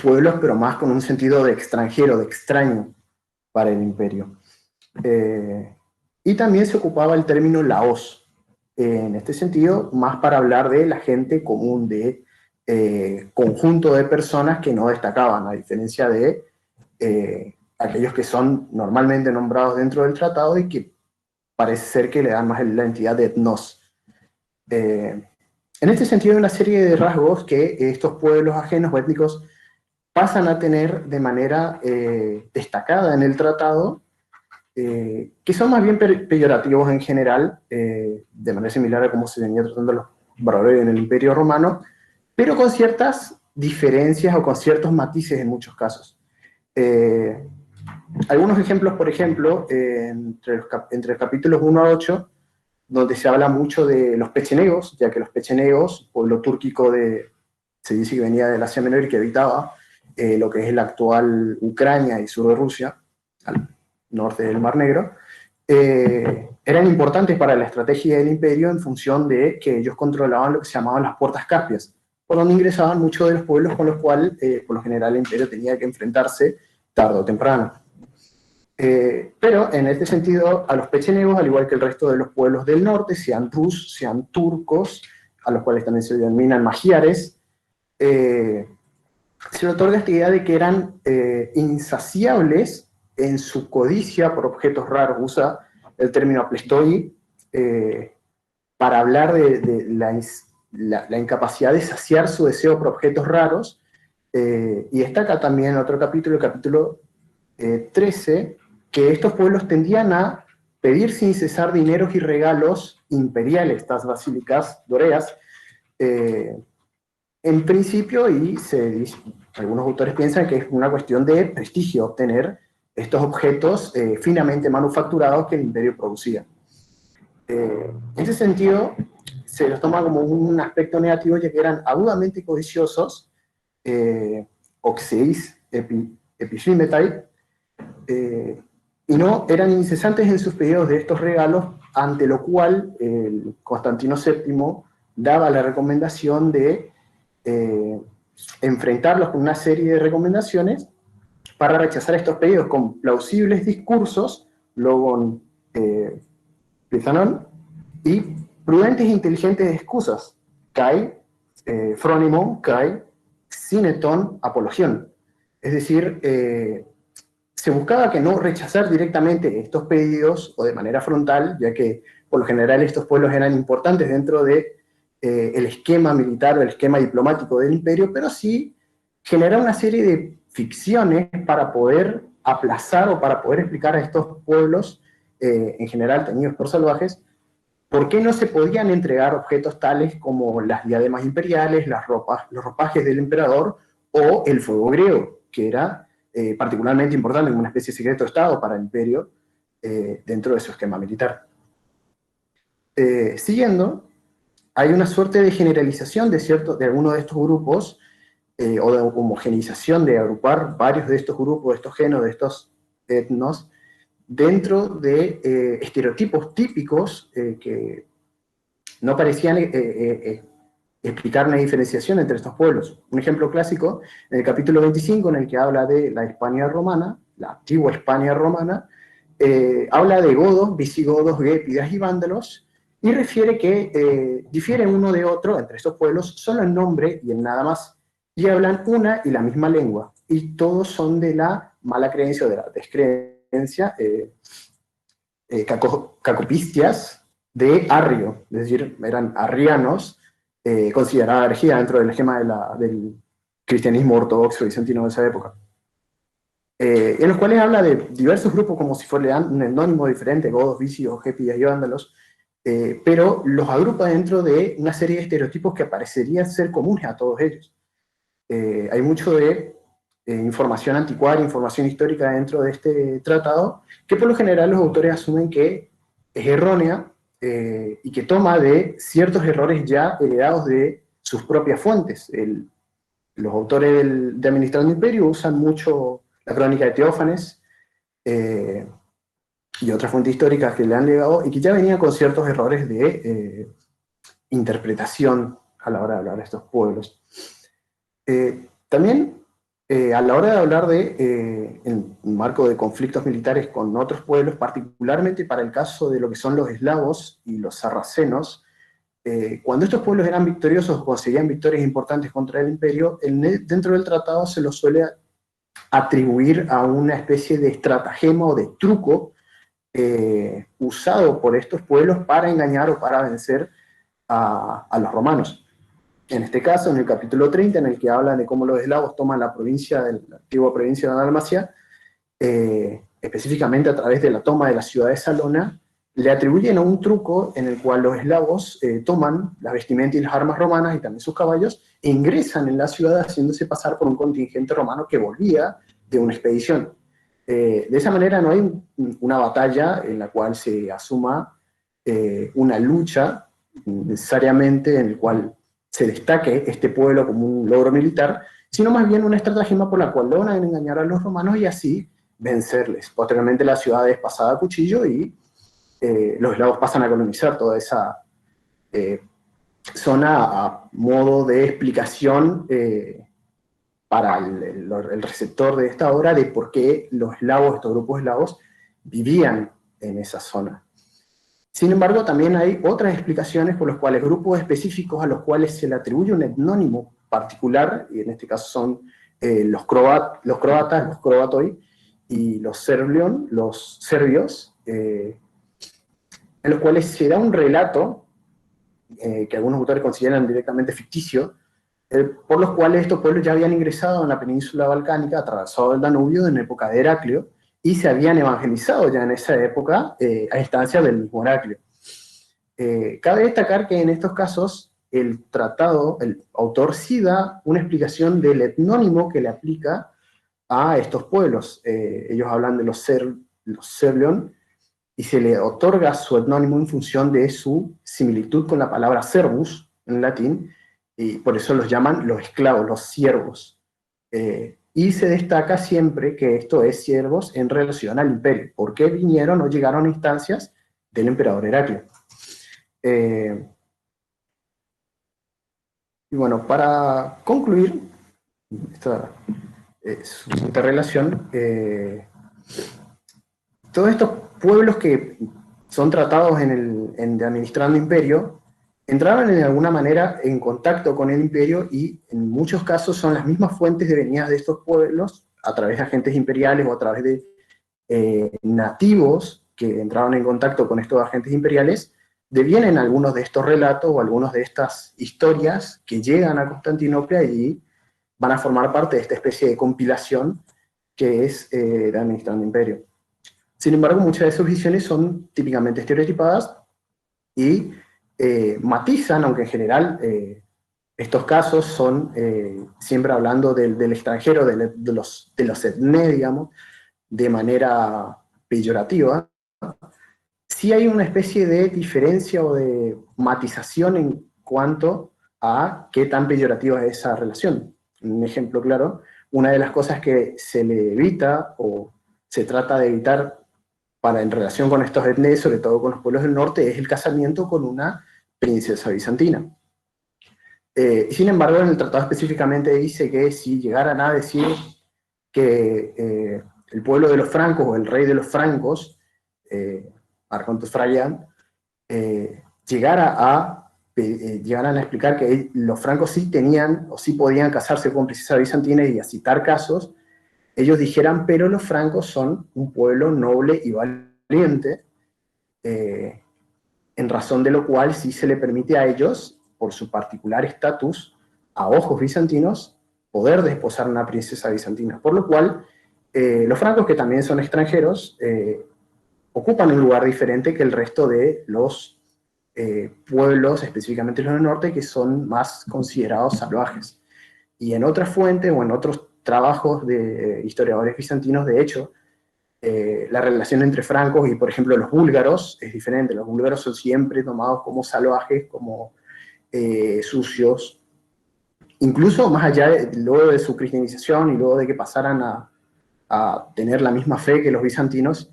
pueblos, pero más con un sentido de extranjero, de extraño para el imperio. Y también se ocupaba el término laos, en este sentido, más para hablar de la gente común, de conjunto de personas que no destacaban, a diferencia de aquellos que son normalmente nombrados dentro del tratado y que parece ser que le dan más la entidad de etnos. En este sentido, hay una serie de rasgos que estos pueblos ajenos o étnicos pasan a tener de manera destacada en el tratado, que son más bien peyorativos en general, de manera similar a cómo se venía tratando los barbarios en el Imperio Romano, pero con ciertas diferencias o con ciertos matices en muchos casos. Algunos ejemplos, por ejemplo, entre los capítulos 1 a 8, donde se habla mucho de los pechenegos, ya que los pechenegos, pueblo túrquico se dice que venía del Asia Menor y que habitaba lo que es la actual Ucrania y sur de Rusia, al norte del Mar Negro, eran importantes para la estrategia del imperio en función de que ellos controlaban lo que se llamaban las puertas caspias, por donde ingresaban muchos de los pueblos con los cuales, por lo general, el imperio tenía que enfrentarse tarde o temprano. Pero en este sentido, a los pechenegos, al igual que el resto de los pueblos del norte, sean rus, sean turcos, a los cuales también se denominan magiares, se le otorga esta idea de que eran insaciables en su codicia por objetos raros. Usa el término aplestoi para hablar de la incapacidad de saciar su deseo por objetos raros, y destaca también en otro capítulo, el capítulo 13, que estos pueblos tendían a pedir sin cesar dineros y regalos imperiales, estas basílicas doreas, en principio, y algunos autores piensan que es una cuestión de prestigio obtener estos objetos finamente manufacturados que el imperio producía. En ese sentido, se los toma como un aspecto negativo, ya que eran agudamente codiciosos, oxeis epiphymetai, y no eran incesantes en sus pedidos de estos regalos, ante lo cual Constantino VII daba la recomendación de enfrentarlos con una serie de recomendaciones para rechazar estos pedidos con plausibles discursos, logon Plizanon, y prudentes e inteligentes excusas, kai, frónimo, kai, sineton, apologión. Es decir, se buscaba que no rechazar directamente estos pedidos o de manera frontal, ya que por lo general estos pueblos eran importantes dentro de el esquema militar o el esquema diplomático del imperio, pero sí generar una serie de ficciones para poder aplazar o para poder explicar a estos pueblos, en general tenidos por salvajes, por qué no se podían entregar objetos tales como las diademas imperiales, los ropajes del emperador o el fuego griego, que era particularmente importante como una especie de secreto de Estado para el imperio dentro de su esquema militar. Siguiendo, hay una suerte de generalización de algunos de estos grupos, o de homogeneización, de agrupar varios de estos grupos, de estos genos, de estos etnos, dentro de estereotipos típicos que no parecían explicar una diferenciación entre estos pueblos. Un ejemplo clásico, en el capítulo 25, en el que habla de la Hispania romana, la antigua Hispania romana, habla de godos, visigodos, gépidas y vándalos, y refiere que difieren uno de otro entre estos pueblos solo en nombre y en nada más, y hablan una y la misma lengua, y todos son de la mala creencia o de la descreencia, cacopistias de Arrio, es decir, eran arrianos, considerada herejía dentro del esquema del cristianismo ortodoxo bizantino de esa época. En los cuales habla de diversos grupos como si fuera un etnónimo diferente, godos, visios, gépidas y vándalos, pero los agrupa dentro de una serie de estereotipos que parecerían ser comunes a todos ellos. Hay mucho de información anticuaria, información histórica dentro de este tratado, que por lo general los autores asumen que es errónea, y que toma de ciertos errores ya heredados de sus propias fuentes. Los autores de Administrando Imperio usan mucho la crónica de Teófanes y otras fuentes históricas que le han legado y que ya venían con ciertos errores de interpretación a la hora de hablar de estos pueblos. También a la hora de hablar en un marco de conflictos militares con otros pueblos, particularmente para el caso de lo que son los eslavos y los sarracenos, cuando estos pueblos eran victoriosos o conseguían victorias importantes contra el imperio, dentro del tratado se los suele atribuir a una especie de estratagema o de truco usado por estos pueblos para engañar o para vencer a los romanos. En este caso, en el capítulo 30, en el que habla de cómo los eslavos toman la antigua provincia de Dalmacia, específicamente a través de la toma de la ciudad de Salona, le atribuyen a un truco en el cual los eslavos toman la vestimenta y las armas romanas y también sus caballos, e ingresan en la ciudad haciéndose pasar por un contingente romano que volvía de una expedición. De esa manera no hay una batalla en la cual se asuma una lucha necesariamente en el cual se destaque este pueblo como un logro militar, sino más bien una estratagema por la cual logran engañar a los romanos y así vencerles. Posteriormente la ciudad es pasada a cuchillo y los eslavos pasan a colonizar toda esa zona a modo de explicación para el receptor de esta obra de por qué los eslavos, estos grupos eslavos, vivían en esa zona. Sin embargo, también hay otras explicaciones por las cuales grupos específicos a los cuales se le atribuye un etnónimo particular, y en este caso son los croatas, los croatoi, y los serbios, en los cuales se da un relato, que algunos autores consideran directamente ficticio, por los cuales estos pueblos ya habían ingresado en la península balcánica, atravesado el Danubio en época de Heraclio, y se habían evangelizado ya en esa época a instancias del mismo Heraclio. Cabe destacar que en estos casos el autor sí da una explicación del etnónimo que le aplica a estos pueblos. Ellos hablan de los serbion, y se le otorga su etnónimo en función de su similitud con la palabra servus, en latín, y por eso los llaman los esclavos, los siervos. Y se destaca siempre que esto es siervos en relación al imperio, porque vinieron o llegaron a instancias del emperador Heraclio. Y bueno, para concluir esta relación, todos estos pueblos que son tratados en Administrando Imperio entraban de alguna manera en contacto con el imperio y en muchos casos son las mismas fuentes devenidas de estos pueblos a través de agentes imperiales o a través de nativos que entraban en contacto con estos agentes imperiales, devienen algunos de estos relatos o algunos de estas historias que llegan a Constantinopla y van a formar parte de esta especie de compilación que es de Administrando Imperio. Sin embargo, muchas de sus visiones son típicamente estereotipadas y matizan, aunque en general estos casos son siempre hablando del extranjero, de los etné, digamos, de manera peyorativa. Sí hay una especie de diferencia o de matización en cuanto a qué tan peyorativa es esa relación. Un ejemplo claro, una de las cosas que se le evita o se trata de evitar en relación con estos etnias, sobre todo con los pueblos del norte, es el casamiento con una princesa bizantina. Sin embargo, en el tratado específicamente dice que si llegaran a decir que el pueblo de los francos o el rey de los francos, Arcontes Fraian, llegaran a explicar que los francos sí tenían o sí podían casarse con princesas bizantinas y a citar casos, ellos dijeran, pero los francos son un pueblo noble y valiente, en razón de lo cual sí se le permite a ellos, por su particular estatus, a ojos bizantinos, poder desposar a una princesa bizantina. Por lo cual, los francos, que también son extranjeros, ocupan un lugar diferente que el resto de los pueblos, específicamente los del norte, que son más considerados salvajes. Y en otras fuentes o en otros trabajos de historiadores bizantinos, de hecho, la relación entre francos y, por ejemplo, los búlgaros es diferente. Los búlgaros son siempre tomados como salvajes, como sucios, incluso más allá luego de su cristianización y luego de que pasaran a tener la misma fe que los bizantinos,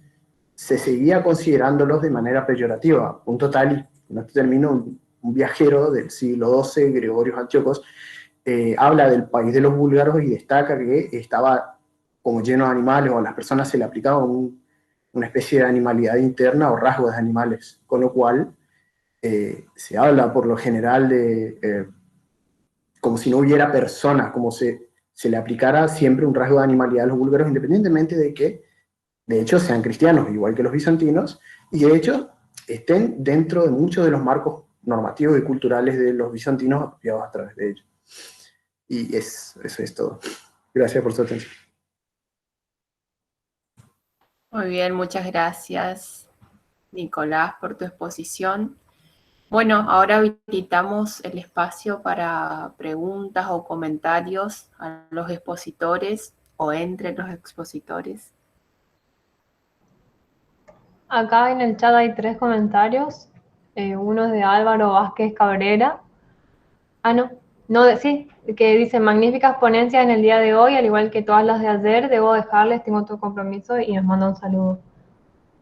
se seguía considerándolos de manera peyorativa, punto tal, y en este término, un viajero del siglo XII, Gregorios Antiochos, habla del país de los búlgaros y destaca que estaba como lleno de animales, o a las personas se le aplicaba una especie de animalidad interna o rasgos de animales, con lo cual se habla por lo general de como si no hubiera personas, como se le aplicara siempre un rasgo de animalidad a los búlgaros, independientemente de que, de hecho, sean cristianos, igual que los bizantinos, y de hecho estén dentro de muchos de los marcos normativos y culturales de los bizantinos apropiados a través de ellos. Y eso es todo. Gracias por su atención. Muy bien, muchas gracias, Nicolás, por tu exposición. Bueno, ahora habilitamos el espacio para preguntas o comentarios a los expositores o entre los expositores. Acá en el chat hay 3 comentarios. Uno es de Álvaro Vázquez Cabrera. Sí, que dice, magníficas ponencias en el día de hoy, al igual que todas las de ayer, debo dejarles, tengo otro compromiso, y nos manda un saludo.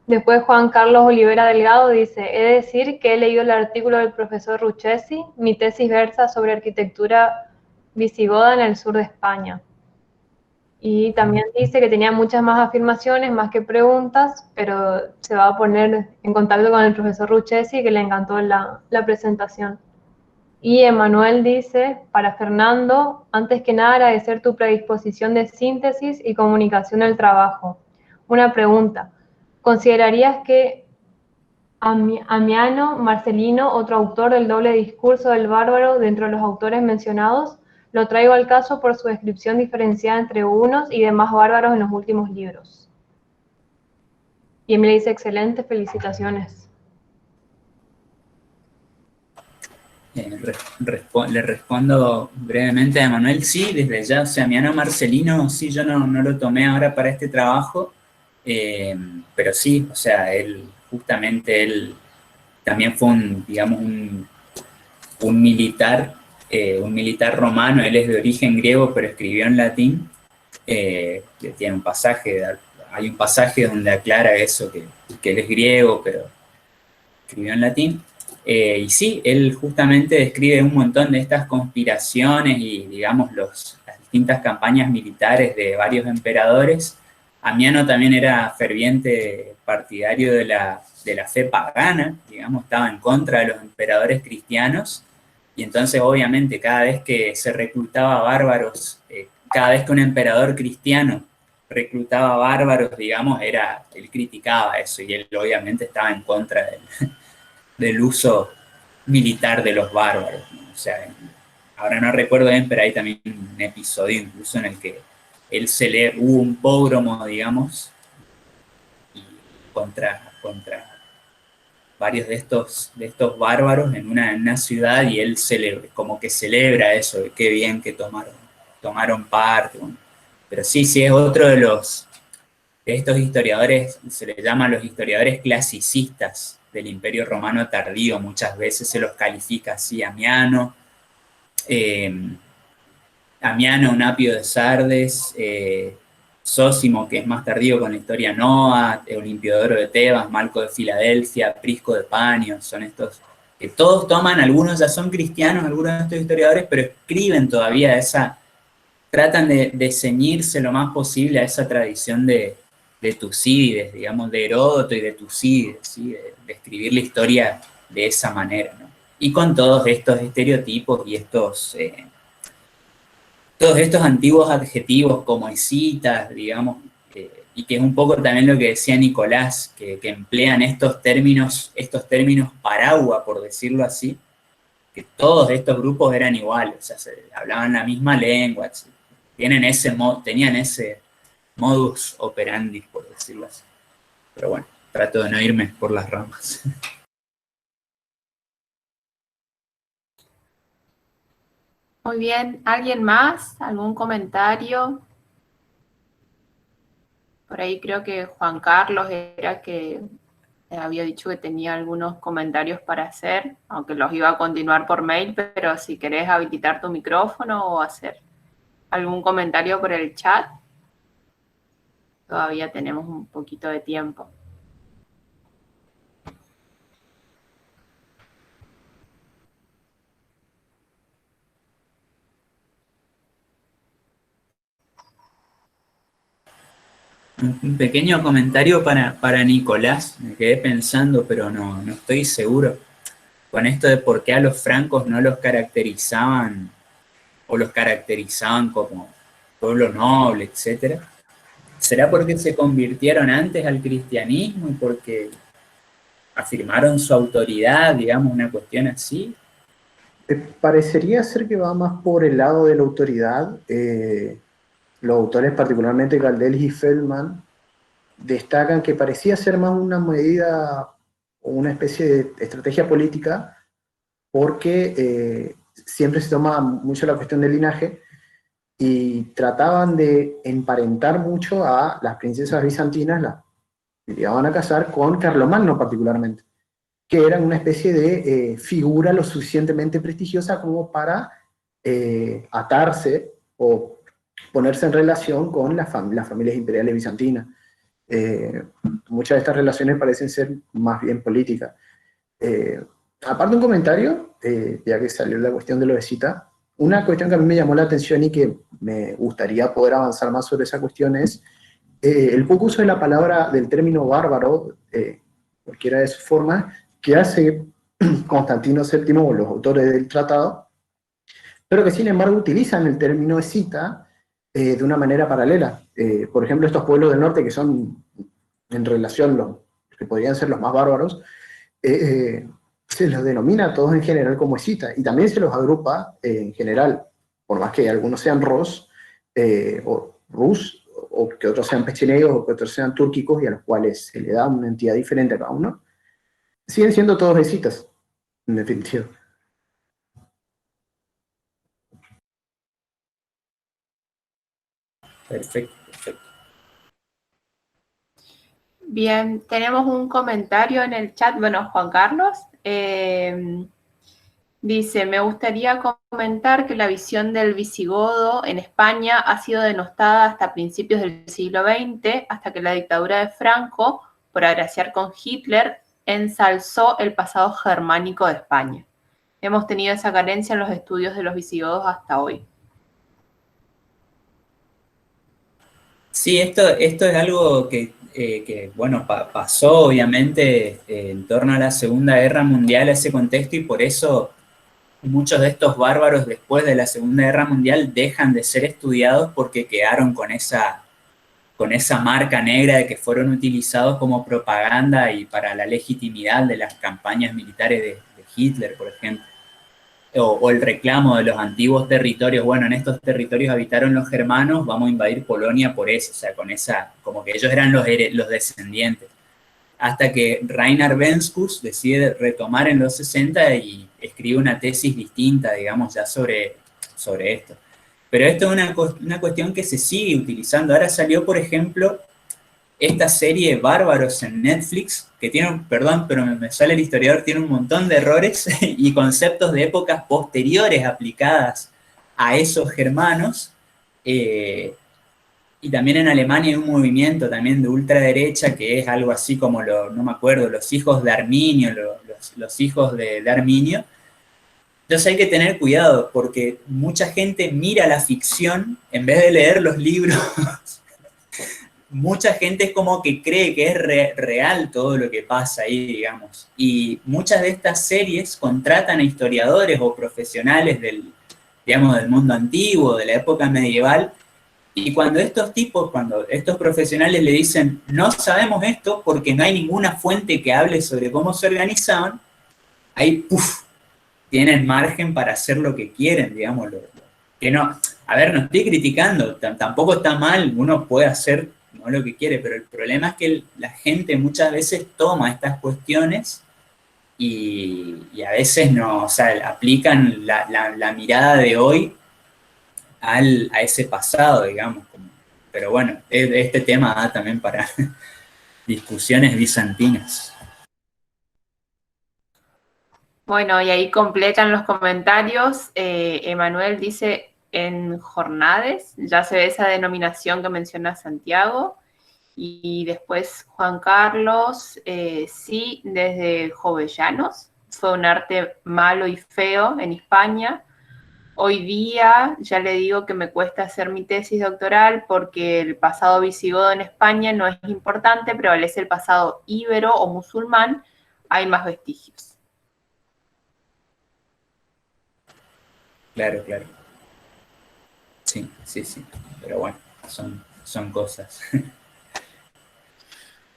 Después Juan Carlos Olivera Delgado dice, he de decir que he leído el artículo del profesor Ruchesi, mi tesis versa sobre arquitectura visigoda en el sur de España. Y también dice que tenía muchas más afirmaciones, más que preguntas, pero se va a poner en contacto con el profesor Ruchesi, que le encantó la presentación. Y Emanuel dice, para Fernando, antes que nada agradecer tu predisposición de síntesis y comunicación del trabajo. Una pregunta, ¿considerarías que Amiano Marcelino, otro autor del doble discurso del bárbaro dentro de los autores mencionados, lo traigo al caso por su descripción diferenciada entre unos y demás bárbaros en los últimos libros? Y Emilia dice, excelente, felicitaciones. Le respondo brevemente a Manuel, sí, desde ya, o sea, Amiano Marcelino, sí, yo no lo tomé ahora para este trabajo, pero sí, o sea, él también fue un militar romano, él es de origen griego, pero escribió en latín, tiene hay un pasaje donde aclara eso, que él es griego, pero escribió en latín. Y sí, él justamente describe un montón de estas conspiraciones y, digamos, las distintas campañas militares de varios emperadores. Amiano también era ferviente partidario de la fe pagana, digamos, estaba en contra de los emperadores cristianos, y entonces, obviamente, cada vez que se reclutaba bárbaros, cada vez que un emperador cristiano reclutaba bárbaros, digamos, él criticaba eso, y él obviamente estaba en contra del uso militar de los bárbaros, ¿no? O sea, ahora no recuerdo bien, pero hay también un episodio incluso en el que hubo un pógromo, digamos, y contra varios de estos bárbaros en una ciudad, y él como que celebra eso, de qué bien que tomaron parte. Bueno. Pero sí, es otro de estos historiadores, se les llama los historiadores clasicistas del Imperio Romano tardío, muchas veces se los califica así, Amiano, Unapio de Sardes, Zósimo, que es más tardío con la historia Noa, Olimpiodoro de Tebas, Malco de Filadelfia, Prisco de Panio, son estos que todos toman, algunos ya son cristianos, algunos de estos historiadores, pero escriben todavía tratan de ceñirse lo más posible a esa tradición de Tucídides, digamos, de Heródoto y de Tucídides, ¿sí? de escribir la historia de esa manera, ¿no? Y con todos estos estereotipos y todos estos antiguos adjetivos como escitas, digamos, y que es un poco también lo que decía Nicolás, que emplean estos términos paraguas, por decirlo así, que todos estos grupos eran iguales, o sea, hablaban la misma lengua, tenían ese modus operandi, por decirlo así. Pero bueno, trato de no irme por las ramas. Muy bien, ¿alguien más? ¿Algún comentario? Por ahí creo que Juan Carlos era que había dicho que tenía algunos comentarios para hacer, aunque los iba a continuar por mail, pero si querés habilitar tu micrófono o hacer algún comentario por el chat, todavía tenemos un poquito de tiempo. Un pequeño comentario para Nicolás, me quedé pensando, pero no estoy seguro, con esto de por qué a los francos no los caracterizaban, o los caracterizaban como pueblo noble, etc. ¿Será porque se convirtieron antes al cristianismo y porque afirmaron su autoridad, digamos, una cuestión así? Parecería ser que va más por el lado de la autoridad. Los autores, particularmente Galdelis y Feldman, destacan que parecía ser más una medida o una especie de estrategia política, porque siempre se toma mucho la cuestión del linaje y trataban de emparentar mucho a las princesas bizantinas, las llevaban a casar con Carlomagno particularmente, que eran una especie de figura lo suficientemente prestigiosa como para atarse o ponerse en relación con las familias imperiales bizantinas. Muchas de estas relaciones parecen ser más bien políticas. Aparte un comentario, ya que salió la cuestión de lo de cita, una cuestión que a mí me llamó la atención y que me gustaría poder avanzar más sobre esa cuestión es el poco uso de la palabra, del término bárbaro, cualquiera de sus formas, que hace Constantino VII o los autores del tratado, pero que sin embargo utilizan el término escita de una manera paralela. Por ejemplo, estos pueblos del norte que son en relación que podrían ser los más bárbaros, se los denomina a todos en general como escita, y también se los agrupa en general, por más que algunos sean ros, o rus, o que otros sean pechenegos, o que otros sean túrquicos, y a los cuales se le da una entidad diferente a cada uno, siguen siendo todos escitas, en definitiva. Perfecto. Bien, tenemos un comentario en el chat. Bueno, Juan Carlos dice, me gustaría comentar que la visión del visigodo en España ha sido denostada hasta principios del siglo XX, hasta que la dictadura de Franco, por agraciar con Hitler, ensalzó el pasado germánico de España. Hemos tenido esa carencia en los estudios de los visigodos hasta hoy. Sí, esto es algo que bueno, pasó obviamente en torno a la Segunda Guerra Mundial, ese contexto, y por eso muchos de estos bárbaros después de la Segunda Guerra Mundial dejan de ser estudiados porque quedaron con esa con esa marca negra de que fueron utilizados como propaganda y para la legitimidad de las campañas militares de Hitler, por ejemplo. O el reclamo de los antiguos territorios, bueno, en estos territorios habitaron los germanos, vamos a invadir Polonia por eso, o sea, con esa, como que ellos eran los descendientes. Hasta que Rainer Benschus decide retomar en los 60 y escribe una tesis distinta, digamos, ya sobre esto. Pero esto es una cuestión que se sigue utilizando. Ahora salió, por ejemplo, esta serie Bárbaros en Netflix, que tiene, perdón, pero me sale el historiador, tiene un montón de errores y conceptos de épocas posteriores aplicadas a esos germanos. Y también en Alemania hay un movimiento también de ultraderecha que es algo así como, no me acuerdo, los hijos de Arminio, los hijos de Arminio. Entonces hay que tener cuidado porque mucha gente mira la ficción en vez de leer los libros. Mucha gente es como que cree que es real todo lo que pasa ahí, digamos. Y muchas de estas series contratan a historiadores o profesionales del mundo antiguo, de la época medieval, y cuando estos profesionales le dicen, no sabemos esto porque no hay ninguna fuente que hable sobre cómo se organizaban, ahí, ¡puf!, tienen margen para hacer lo que quieren, digamos. Que no, a ver, no estoy criticando, tampoco está mal, uno puede hacer no lo que quiere, pero el problema es que la gente muchas veces toma estas cuestiones y a veces no, o sea, aplican la mirada de hoy a ese pasado, digamos. Pero bueno, este tema da también para discusiones bizantinas. Bueno, y ahí completan los comentarios. Emanuel dice, en jornades, ya se ve esa denominación que menciona Santiago. Y después Juan Carlos, sí, desde Jovellanos, fue un arte malo y feo en España. Hoy día ya le digo que me cuesta hacer mi tesis doctoral porque el pasado visigodo en España no es importante, prevalece el pasado íbero o musulmán, hay más vestigios. Claro. Sí. Pero bueno, son cosas.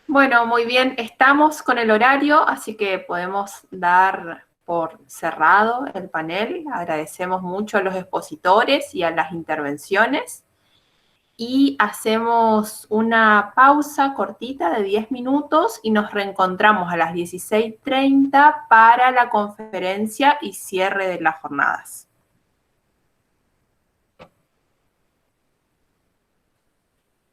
Bueno, muy bien, estamos con el horario, así que podemos dar por cerrado el panel. Agradecemos mucho a los expositores y a las intervenciones. Y hacemos una pausa cortita de 10 minutos y nos reencontramos a las 16:30 para la conferencia y cierre de las jornadas.